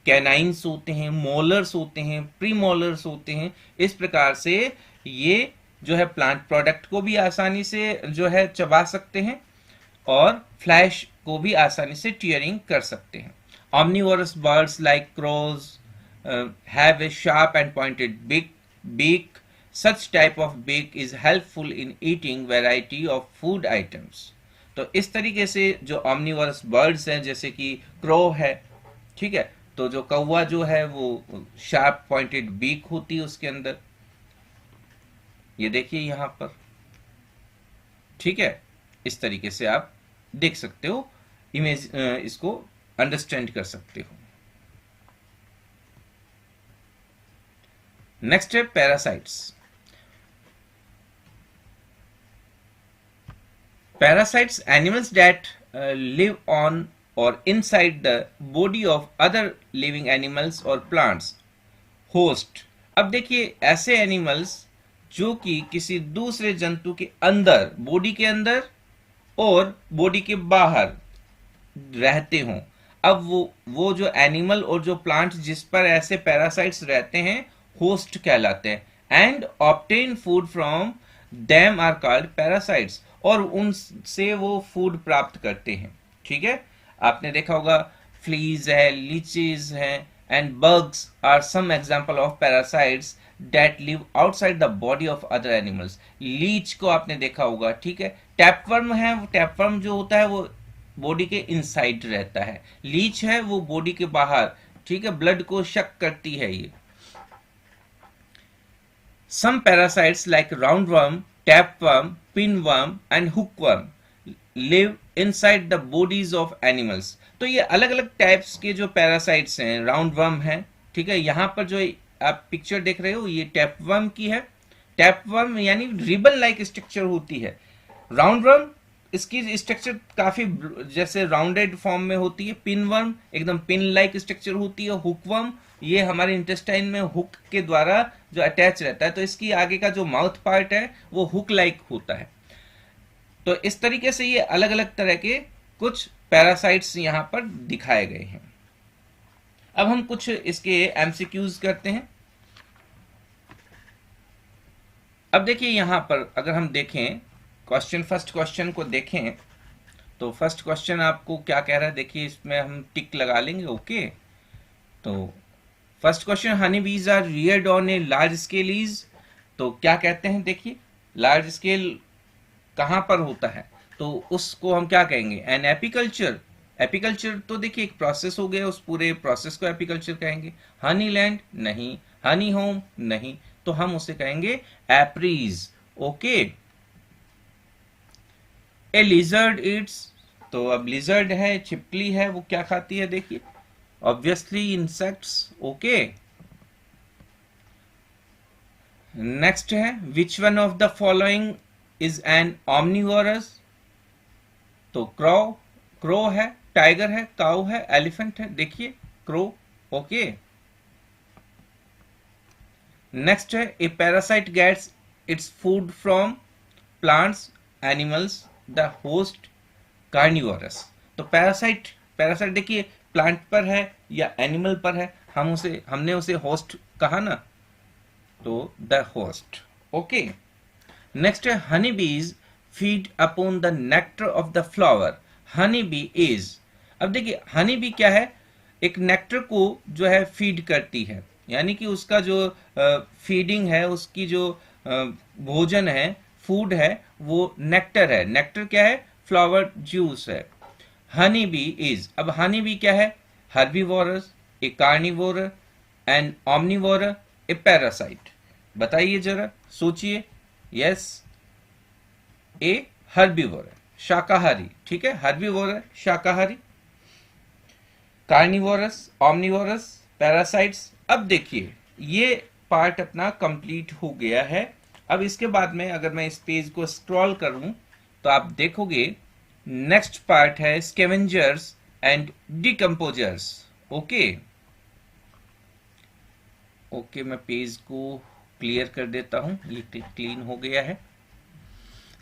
कैनाइन्स होते हैं, मोलर्स होते हैं, प्रीमोलर्स होते हैं। इस प्रकार से ये जो है प्लांट प्रोडक्ट को भी आसानी से जो है चबा सकते हैं और फ्लैश को भी आसानी से टीयरिंग कर सकते हैं। Omnivorous birds like crows have a sharp and pointed beak. Such type of beak is helpful in eating variety of food items। तो इस तरीके से जो omnivorous birds हैं, जैसे कि crow है, ठीक है, तो जो कौवा जो है वो sharp pointed beak होती है उसके अंदर, ये देखिए यहां पर, ठीक है, इस तरीके से आप देख सकते हो, इमेज इसको अंडरस्टैंड कर सकते हो। नेक्स्ट है parasites. Parasites animals that live on और inside the body of other living animals और प्लांट्स। होस्ट, अब देखिए ऐसे एनिमल्स जो कि किसी दूसरे जंतु के अंदर, बॉडी के अंदर और बॉडी के बाहर रहते हों। अब वो जो एनिमल और जो प्लांट जिस पर ऐसे पैरासाइट्स रहते हैं होस्ट कहलाते हैं। And obtain food from them are called parasites, और उनसे वो फूड प्राप्त करते हैं, ठीक है। आपने देखा होगा फ्लीज है, लीचेस हैं, and bugs are some example of parasites that live outside the body of other animals. Leech को आपने देखा होगा, ठीक है। टैपवर्म है, टैपवर्म जो होता है वो बॉडी के इनसाइड रहता है। लीच है वो बॉडी के बाहर, ठीक है, ब्लड को शक करती है ये। Some parasites like roundworm, tapeworm, pinworm and hookworm live inside the bodies of animals. तो ये अलग अलग टाइप्स के जो पैरासाइट्स हैं, राउंडवर्म है, ठीक है, यहां पर जो आप पिक्चर देख रहे हो ये टैपवर्म की है। टैपवर्म यानी रिबन लाइक स्ट्रक्चर होती है। राउंडवर्म इसकी स्ट्रक्चर काफी जैसे राउंडेड फॉर्म में होती है। पिनवर्म एकदम पिन लाइक स्ट्रक्चर होती है। हुकवर्म ये हमारे इंटेस्टाइन में हुक के द्वारा जो अटैच रहता है, तो इसकी आगे का जो माउथ पार्ट है वो हुक लाइक होता है। तो इस तरीके से ये अलग अलग तरह के कुछ पैरासाइट्स यहां पर दिखाए गए हैं। अब हम कुछ इसके एमसीक्यूज करते हैं। अब देखिए यहां पर अगर हम देखें फर्स्ट क्वेश्चन को देखें तो फर्स्ट क्वेश्चन आपको क्या कह रहा है, देखिए इसमें हम टिक लगा लेंगे। ओके, तो first question, honey bees are reared on a large scale is, तो क्या कहते हैं, देखिए लार्ज स्केल कहां पर होता है, तो उसको हम क्या कहेंगे, एन एपीकल्चर। एपीकल्चर तो देखिए एक प्रोसेस हो गया, उस पूरे प्रोसेस को एपीकल्चर कहेंगे। हनी लैंड नहीं, हनी होम नहीं, तो हम उसे कहेंगे एप्रीज। ओके, ए लिजर्ड इट्स, तो अब लिजर्ड है, छिपकली है, वो क्या खाती है, देखिए ऑब्वियसली इंसेक्ट्स। ओके, नेक्स्ट है which one of the following is an omnivorous, तो क्रो है, टाइगर है, काऊ है, एलिफेंट है, देखिए क्रो। ओके, नेक्स्ट है a parasite gets its food from plants, animals, the host carnivorous. तो पैरासाइट, पैरासाइट देखिए प्लांट पर है या एनिमल पर है, हमने उसे होस्ट कहा ना, तो द होस्ट। ओके, नेक्स्ट है हनी बीज feed upon the nectar of the flower. Honey bee is, अब देखिए हनी बी क्या है, एक नेक्टर को जो है फीड करती है, यानी कि उसका जो फीडिंग है, उसकी जो भोजन है, फूड है, वो नेक्टर है। नेक्टर क्या है, फ्लावर जूस है। हनी बी इज, अब हनी बी क्या है, herbivorous, a carnivore, an omnivore, a parasite. बताइए जरा, सोचिए। यस, ए हर्बीवोरर, शाकाहारी, ठीक है, हर्बीवोरर शाकाहारी, कार्निवोरस, ऑमनिवोरस, पैरासाइट्स। अब देखिए ये पार्ट अपना कंप्लीट हो गया है। अब इसके बाद में अगर मैं इस पेज को स्क्रॉल करूं तो आप देखोगे नेक्स्ट पार्ट है scavengers and decomposers. Okay okay, मैं पेज को क्लियर कर देता हूं, ये क्लीन हो गया है।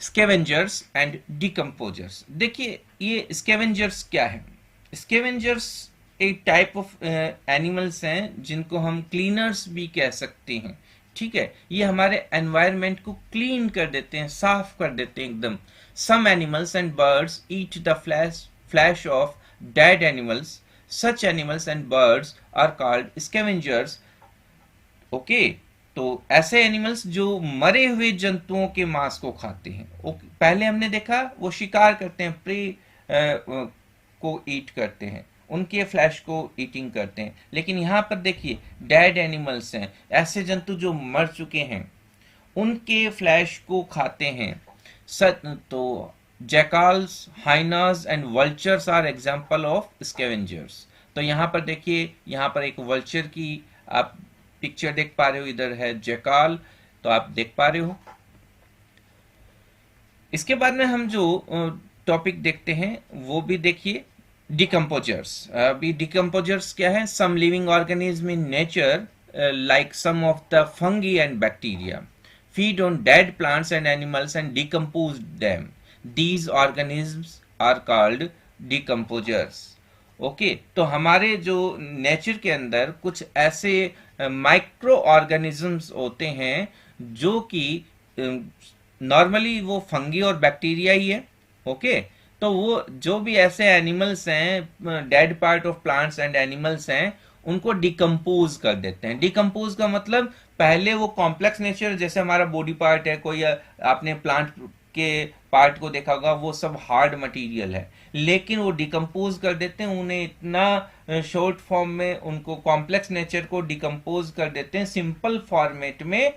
स्कैवेंजर्स एंड डिकम्पोजर्स, देखिए ये स्कैवेंजर्स क्या है। स्कैवेंजर्स एक टाइप ऑफ एनिमल्स हैं जिनको हम क्लीनर्स भी कह सकते हैं, ठीक है। ये हमारे एनवायरनमेंट को क्लीन कर देते हैं, साफ कर देते हैं एकदम। Some animals and birds eat the flesh of dead animals, such animals and birds are called scavengers. Okay, तो ऐसे एनिमल्स जो मरे हुए जंतुओं के मांस को खाते हैं। ओके, पहले हमने देखा वो शिकार करते हैं, प्रे को ईट करते हैं, उनके फ्लैश को ईटिंग करते हैं। लेकिन यहाँ पर देखिए डेड एनिमल्स हैं, ऐसे जंतु जो मर चुके हैं, उनके फ्लैश को खाते हैं। तो jackals, hyenas and vultures are example of scavengers. तो यहाँ पर देखिए, यहाँ पर एक वल्चर की आप पिक्चर देख पा रहे हो, इधर है जैकाल, तो आप देख पा रहे हो। इसके बाद में हम जो टॉपिक देखते हैं वो भी देखिए, डिकम्पोजर्स। अभी डिकम्पोजर्स क्या है, some living organism in nature like some of the fungi and bacteria feed on dead plants and animals and decompose them. These organisms are called decomposers. Okay, तो हमारे जो नेचर के अंदर कुछ ऐसे माइक्रो ऑर्गेनिजम्स होते हैं जो कि नॉर्मली वो फंगी और बैक्टीरिया ही है। ओके, तो वो जो भी ऐसे एनिमल्स हैं, dead part of plants and animals हैं, उनको डिकम्पोज कर देते हैं। डिकम्पोज का मतलब पहले वो कॉम्प्लेक्स नेचर, जैसे हमारा बॉडी पार्ट है, कोई आपने प्लांट के पार्ट को देखा होगा, वो सब हार्ड मटेरियल है, लेकिन वो डिकम्पोज कर देते हैं उन्हें इतना शॉर्ट फॉर्म में, उनको कॉम्प्लेक्स नेचर को डिकम्पोज कर देते हैं, सिंपल फॉर्मेट में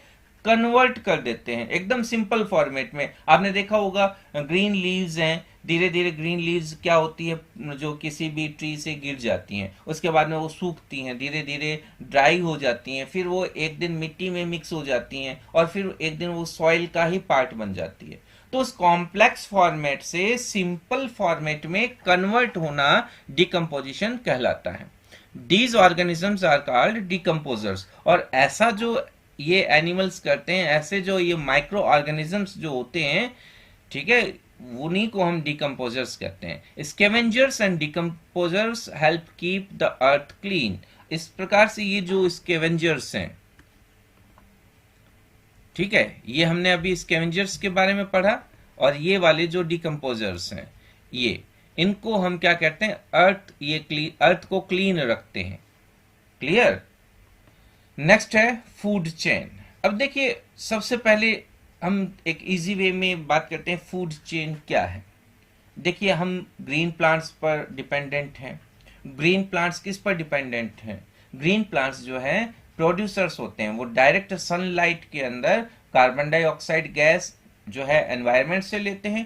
कन्वर्ट कर देते हैं, एकदम सिंपल फॉर्मेट में। आपने देखा होगा ग्रीन लीव्स हैं, धीरे धीरे ग्रीन लीव्स क्या होती है, जो किसी भी ट्री से गिर जाती हैं, उसके बाद में वो सूखती हैं, धीरे धीरे ड्राई हो जाती हैं, फिर वो एक दिन मिट्टी में मिक्स हो जाती हैं और फिर एक दिन वो सॉइल का ही पार्ट बन जाती है। तो उस कॉम्प्लेक्स फॉर्मेट से सिंपल फॉर्मेट में कन्वर्ट होना डिकम्पोजिशन कहलाता है। These organisms are called decomposers. और ऐसा जो ये एनिमल्स करते हैं, ऐसे जो ये माइक्रो ऑर्गेनिजम्स जो होते हैं, ठीक है, उन्हीं को हम डिकम्पोजर्स कहते हैं। Scavengers and decomposers help keep the earth clean. इस प्रकार से ये जो स्कैवेंजर्स हैं, ठीक है, ये हमने अभी स्कैवेंजर्स के बारे में पढ़ा, और ये वाले जो डिकम्पोजर्स हैं, ये इनको हम क्या कहते हैं, अर्थ को क्लीन रखते हैं। क्लियर। नेक्स्ट है फूड चेन। अब देखिए सबसे पहले हम एक इजी वे में बात करते हैं, फूड चेन क्या है। देखिए हम ग्रीन प्लांट्स पर डिपेंडेंट हैं। ग्रीन प्लांट्स किस पर डिपेंडेंट हैं? ग्रीन प्लांट्स जो हैं प्रोड्यूसर्स होते हैं, वो डायरेक्ट सनलाइट के अंदर कार्बन डाइऑक्साइड गैस जो है एनवायरनमेंट से लेते हैं,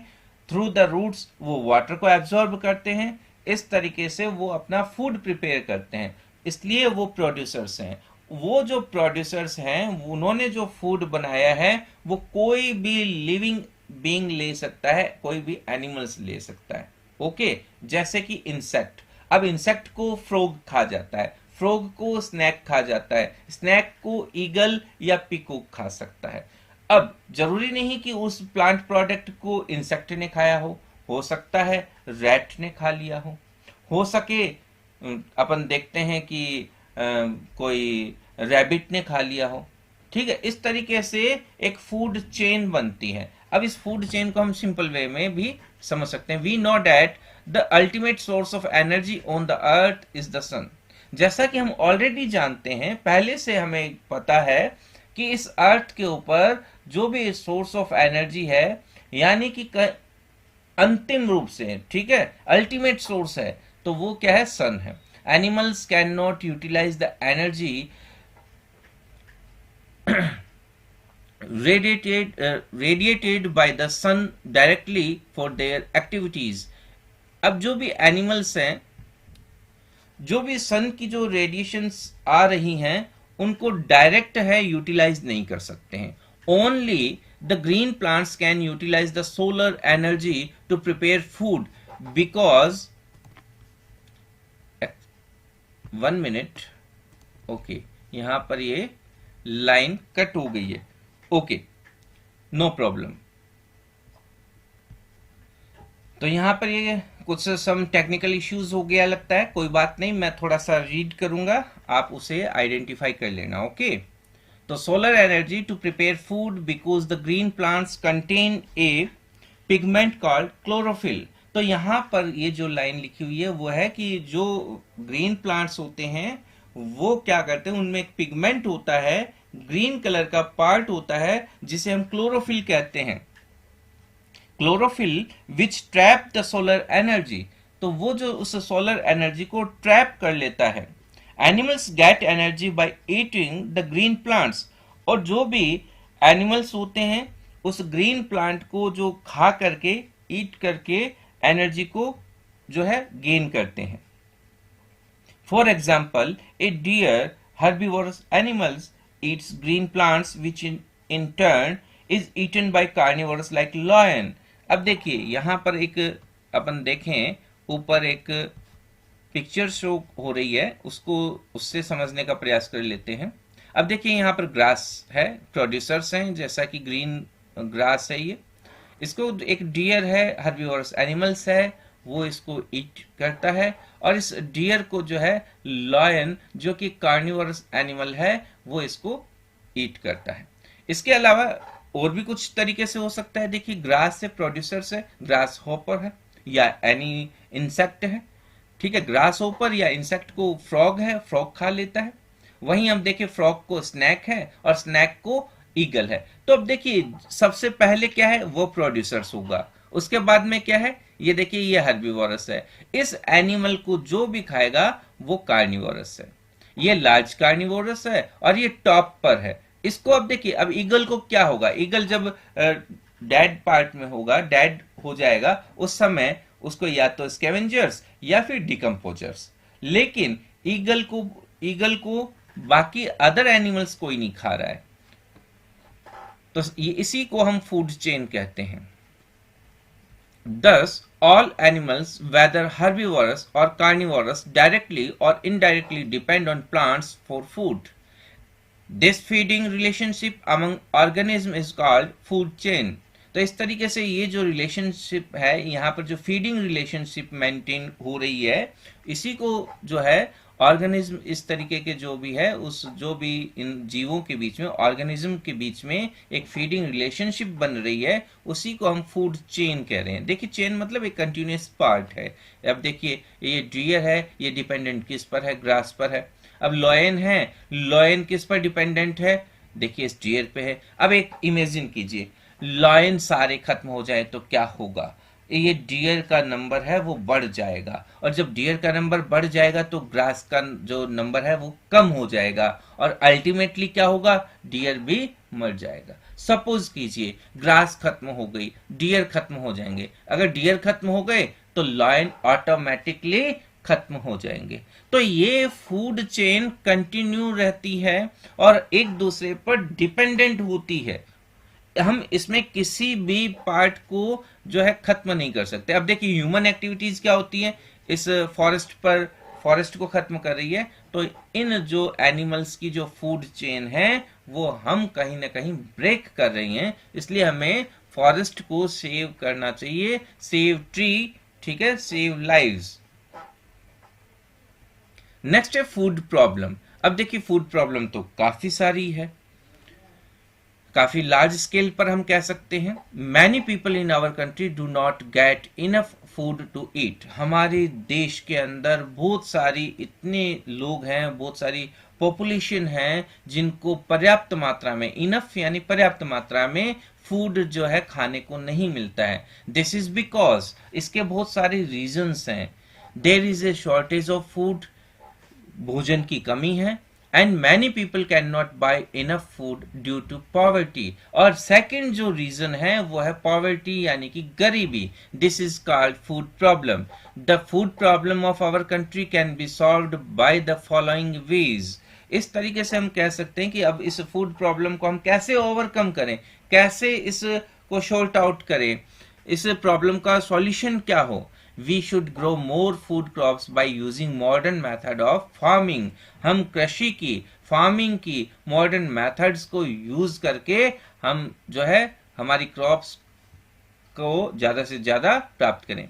थ्रू द रूट्स वो वाटर को एब्जॉर्ब करते हैं, इस तरीके से वो अपना फूड प्रिपेयर करते हैं, इसलिए वो प्रोड्यूसर्स हैं। वो जो प्रोड्यूसर्स हैं, उन्होंने जो फूड बनाया है वो कोई भी लिविंग बीइंग ले सकता है, कोई भी एनिमल्स ले सकता है। ओके, जैसे कि इंसेक्ट, अब इंसेक्ट को फ्रॉग खा जाता है, फ्रॉग को स्नैक खा जाता है, स्नैक को ईगल या पिकॉक खा सकता है। अब जरूरी नहीं कि उस प्लांट प्रोडक्ट को इंसेक्ट ने खाया हो सकता है रैट ने खा लिया हो सके अपन देखते हैं कि कोई रैबिट ने खा लिया हो। ठीक है, इस तरीके से एक फूड चेन बनती है। अब इस फूड चेन को हम सिंपल वे में भी समझ सकते हैं। We know that the ultimate source of energy on the earth is the sun. जैसा कि हम ऑलरेडी जानते हैं, पहले से हमें पता है कि इस अर्थ के ऊपर जो भी सोर्स ऑफ एनर्जी है, यानी कि अंतिम रूप से, ठीक है, अल्टीमेट सोर्स है, तो वो क्या है? सन है। Animals can not utilize the energy radiated by the sun directly for their activities। अब जो भी एनिमल्स हैं, जो भी सन की जो रेडिएशंस आ रही हैं, उनको डायरेक्ट है यूटिलाइज नहीं कर सकते हैं। Only the green plants can utilize the solar energy to prepare food because 1 minute, okay, यहां पर ये लाइन कट हो गई है। Okay, no problem. तो यहां पर ये कुछ सम टेक्निकल इश्यूज हो गया लगता है, कोई बात नहीं, मैं थोड़ा सा रीड करूंगा, आप उसे आइडेंटिफाई कर लेना। ओके, तो solar energy to prepare food because the green plants contain a pigment called chlorophyll. तो यहां पर ये जो लाइन लिखी हुई है वो है कि जो ग्रीन प्लांट्स होते हैं वो क्या करते हैं, उनमें एक पिगमेंट होता है, ग्रीन कलर का पार्ट होता है, जिसे हम क्लोरोफिल कहते हैं। Chlorophyll which trap the solar energy, तो वो जो उस सोलर एनर्जी को ट्रैप कर लेता है। Animals get energy by eating the green plants, और जो भी एनिमल्स होते हैं उस ग्रीन प्लांट को जो खा करके, ईट करके एनर्जी को जो है गेन करते हैं। For example, a deer herbivorous animals eats green plants which in turn is eaten by carnivores like lion। अब देखिए यहां पर एक अपन देखें, ऊपर एक पिक्चर शो हो रही है, उसको उससे समझने का प्रयास कर लेते हैं। अब देखिए यहाँ पर ग्रास है, प्रोड्यूसर्स हैं, जैसा कि ग्रीन ग्रास है ये, इसको एक डियर है, हर्बीवोरस एनिमल्स है, वो इसको ईट करता है, और इस डियर को जो है लॉयन, जो कि कार्निवोरस एनिमल है, वो इसको ईट करता है। इसके अलावा और भी कुछ तरीके से हो सकता है। देखिए ग्रास से प्रोड्यूसर्स है, ग्रास हॉपर है या एनी इंसेक्ट है, ठीक है, ग्रास हॉपर या इंसेक्ट को फ्रॉग है, फ्रॉग खा लेता है। वहीं हम देखें फ्रॉग को स्नैक है और स्नैक को ईगल है। तो अब देखिए सबसे पहले क्या है, वो प्रोड्यूसर्स होगा, उसके बाद में क्या है, ये देखिए ये हर्बीवोरस है। इस एनिमल को जो भी खाएगा वो कार्निवोरस है, ये लार्ज कार्निवोरस है और ये टॉप पर है। इसको अब देखिए, अब ईगल को क्या होगा, ईगल जब डेड पार्ट में होगा, डेड हो जाएगा, उस समय उसको या तो स्कैवेंजर्स या फिर डिकम्पोजर्स, लेकिन ईगल को बाकी अदर एनिमल्स कोई नहीं खा रहा है। तो इसी को हम फूड चेन कहते हैं। Thus, all animals, whether herbivorous or carnivorous, directly or indirectly depend on plants for food. This feeding relationship among organisms is called food chain। तो इस तरीके से ये जो रिलेशनशिप है, यहाँ पर जो फीडिंग रिलेशनशिप मेंटेन हो रही है, इसी को जो है ऑर्गेनिज्म, इस तरीके के जो भी है, उस जो भी इन जीवों के बीच में, ऑर्गेनिज्म के बीच में एक फीडिंग रिलेशनशिप बन रही है, उसी को हम फूड चेन कह रहे हैं। देखिए चेन मतलब एक कंटिन्यूस पार्ट है। अब देखिए ये डियर है, ये डिपेंडेंट किस पर है, ग्रास पर है। अब लॉयन है, लॉयन किस पर डिपेंडेंट है, देखिए इस डियर पे है। अब एक इमेजिन कीजिए, लॉयन सारे खत्म हो जाए तो क्या होगा, ये डियर का नंबर है वो बढ़ जाएगा, और जब डियर का नंबर बढ़ जाएगा तो ग्रास का जो नंबर है वो कम हो जाएगा, और अल्टीमेटली क्या होगा, डियर भी मर जाएगा। सपोज कीजिए ग्रास खत्म हो गई, डियर खत्म हो जाएंगे। अगर डियर खत्म हो गए तो लॉयन ऑटोमेटिकली खत्म हो जाएंगे। तो ये फूड चेन कंटिन्यू रहती है और एक दूसरे पर डिपेंडेंट होती है। हम इसमें किसी भी पार्ट को जो है खत्म नहीं कर सकते। अब देखिए ह्यूमन एक्टिविटीज क्या होती है, इस फॉरेस्ट को खत्म कर रही है, तो इन जो एनिमल्स की जो फूड चेन है वो हम कहीं ना कहीं ब्रेक कर रही हैं, इसलिए हमें फॉरेस्ट को सेव करना चाहिए। सेव ट्री, ठीक है, सेव लाइव्स। नेक्स्ट है फूड प्रॉब्लम। अब देखिए फूड प्रॉब्लम तो काफी सारी है, काफी लार्ज स्केल पर हम कह सकते हैं। Many people in our country do not get enough food to eat. हमारे देश के अंदर बहुत सारी इतने लोग हैं, बहुत सारी पॉपुलेशन है जिनको पर्याप्त मात्रा में, इनफ यानी पर्याप्त मात्रा में फूड जो है खाने को नहीं मिलता है। दिस इज बिकॉज, इसके बहुत सारे रीजंस हैं। There is a shortage of food, भोजन की कमी है, and many people can not buy enough food due to poverty. और सेकंड जो रीजन है वो है पॉवर्टी यानी कि गरीबी। This is called food problem. The food problem of our country can be solved by the following ways. इस तरीके से हम कह सकते हैं कि अब इस फूड प्रॉब्लम को हम कैसे ओवरकम करें, कैसे इसको शॉर्ट आउट करें, इस प्रॉब्लम का सॉल्यूशन क्या हो। We should grow more food crops by using modern method of farming. हम कृषि की, फार्मिंग की मॉडर्न मेथड्स को यूज करके हम जो है हमारी क्रॉप्स को ज्यादा से ज्यादा प्राप्त करें।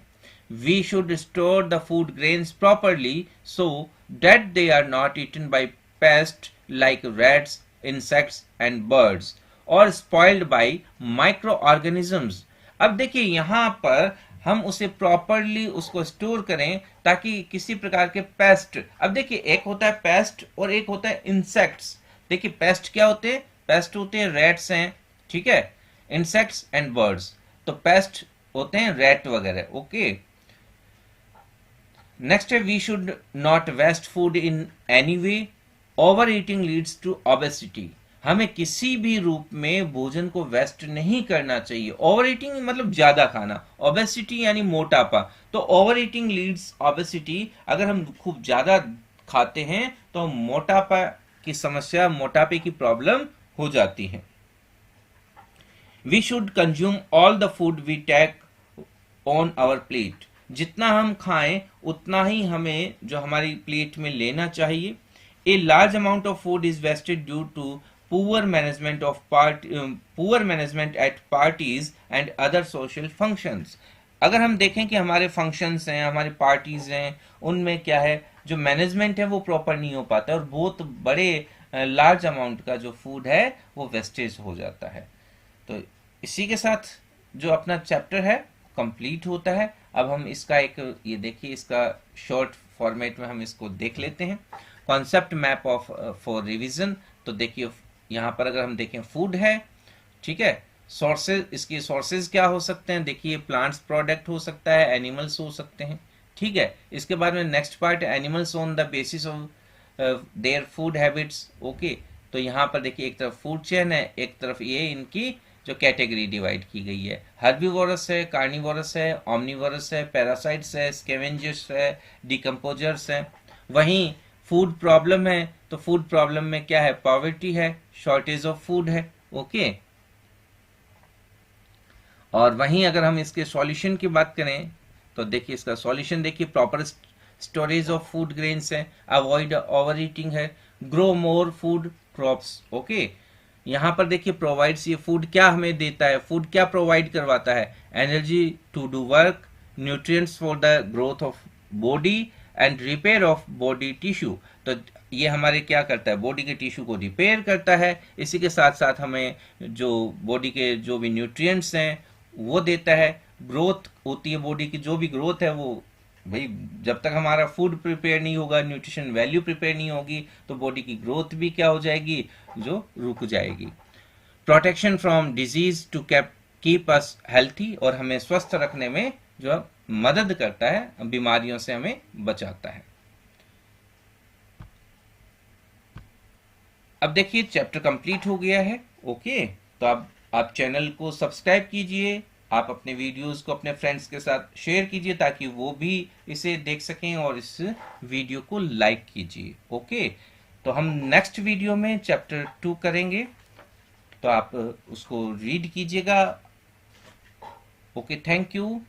We should store the food grains properly so that they are not eaten by pests like rats, insects and birds or spoiled by microorganisms. अब देखिए यहां पर हम उसे प्रॉपरली उसको स्टोर करें ताकि किसी प्रकार के पेस्ट, अब देखिए एक होता है पेस्ट और एक होता है इंसेक्ट्स। देखिए पेस्ट क्या होते हैं, पेस्ट होते हैं रैट्स हैं, ठीक है, इंसेक्ट्स एंड बर्ड्स। तो पेस्ट होते हैं रैट वगैरह, ओके। नेक्स्ट है we should not waste food in any way, over eating leads to obesity. हमें किसी भी रूप में भोजन को वेस्ट नहीं करना चाहिए। ओवर ईटिंग मतलब ज्यादा खाना, ओबेसिटी यानी मोटापा। तो ओवर ईटिंग लीड्स ओबेसिटी, अगर हम खूब ज्यादा खाते हैं तो मोटापा की समस्या, मोटापे की प्रॉब्लम हो जाती है। We should consume all the food we take on our plate. जितना हम खाएं उतना ही हमें जो हमारी प्लेट में लेना चाहिए। A large amount of food is wasted due to poor management at parties and other social functions। अगर हम देखें कि हमारे फंक्शंस हैं, हमारे पार्टीज हैं, उनमें क्या है, जो मैनेजमेंट है वो प्रॉपर नहीं हो पाता है और बहुत बड़े लार्ज अमाउंट का जो फूड है वो वेस्टेज हो जाता है। तो इसी के साथ जो अपना चैप्टर है कंप्लीट होता है। अब हम इसका एक, ये देखिए इसका शॉर्ट फॉर्मेट में हम इसको देख लेते हैं। Concept map of for revision. तो देखिए यहाँ पर अगर हम देखें फूड है, ठीक है, सोर्सेज, इसकी सोर्सेज क्या हो सकते हैं, देखिए प्लांट्स प्रोडक्ट हो सकता है, एनिमल्स हो सकते हैं, ठीक है। इसके बाद में next part animals on the basis of their food habits, okay. तो यहाँ पर देखिए एक तरफ फूड चेन है, एक तरफ ये इनकी जो कैटेगरी डिवाइड की गई है, हर्बीवोरस है, कार्निवोरस है, ओमनिवोरस है, पैरासाइट्स है, स्कैवेंजर्स है, डिकम्पोजर्स है। वहीं फूड प्रॉब्लम है, तो फूड प्रॉब्लम में क्या है, पॉवर्टी है, शॉर्टेज ऑफ फूड है, ओके। और वहीं अगर हम इसके सॉल्यूशन की बात करें तो देखिए इसका सॉल्यूशन देखिए proper storage of food grains है, अवॉइड ओवर ईटिंग है, grow more food crops, okay. यहां पर देखिए प्रोवाइड्स, ये फूड क्या हमें देता है, फूड क्या प्रोवाइड करवाता है, energy to do work, nutrients for the growth of body and repair of body tissue. तो ये हमारे क्या करता है, बॉडी के टिश्यू को रिपेयर करता है। इसी के साथ साथ हमें जो बॉडी के जो भी न्यूट्रिएंट्स हैं वो देता है। ग्रोथ होती है बॉडी की, जो भी ग्रोथ है वो, भाई जब तक हमारा फूड प्रिपेयर नहीं होगा, न्यूट्रिशन वैल्यू प्रिपेयर नहीं होगी, तो बॉडी की ग्रोथ भी क्या हो जाएगी, जो रुक जाएगी। Protection from disease to keep us healthy, और हमें स्वस्थ रखने में जो मदद करता है, बीमारियों से हमें बचाता है। अब देखिए चैप्टर कंप्लीट हो गया है, ओके। तो अब आप चैनल को सब्सक्राइब कीजिए, आप अपने वीडियोस को अपने फ्रेंड्स के साथ शेयर कीजिए ताकि वो भी इसे देख सकें, और इस वीडियो को लाइक कीजिए, ओके। तो हम नेक्स्ट वीडियो में चैप्टर 2 करेंगे। तो आप उसको रीड कीजिएगा। Okay, thank you.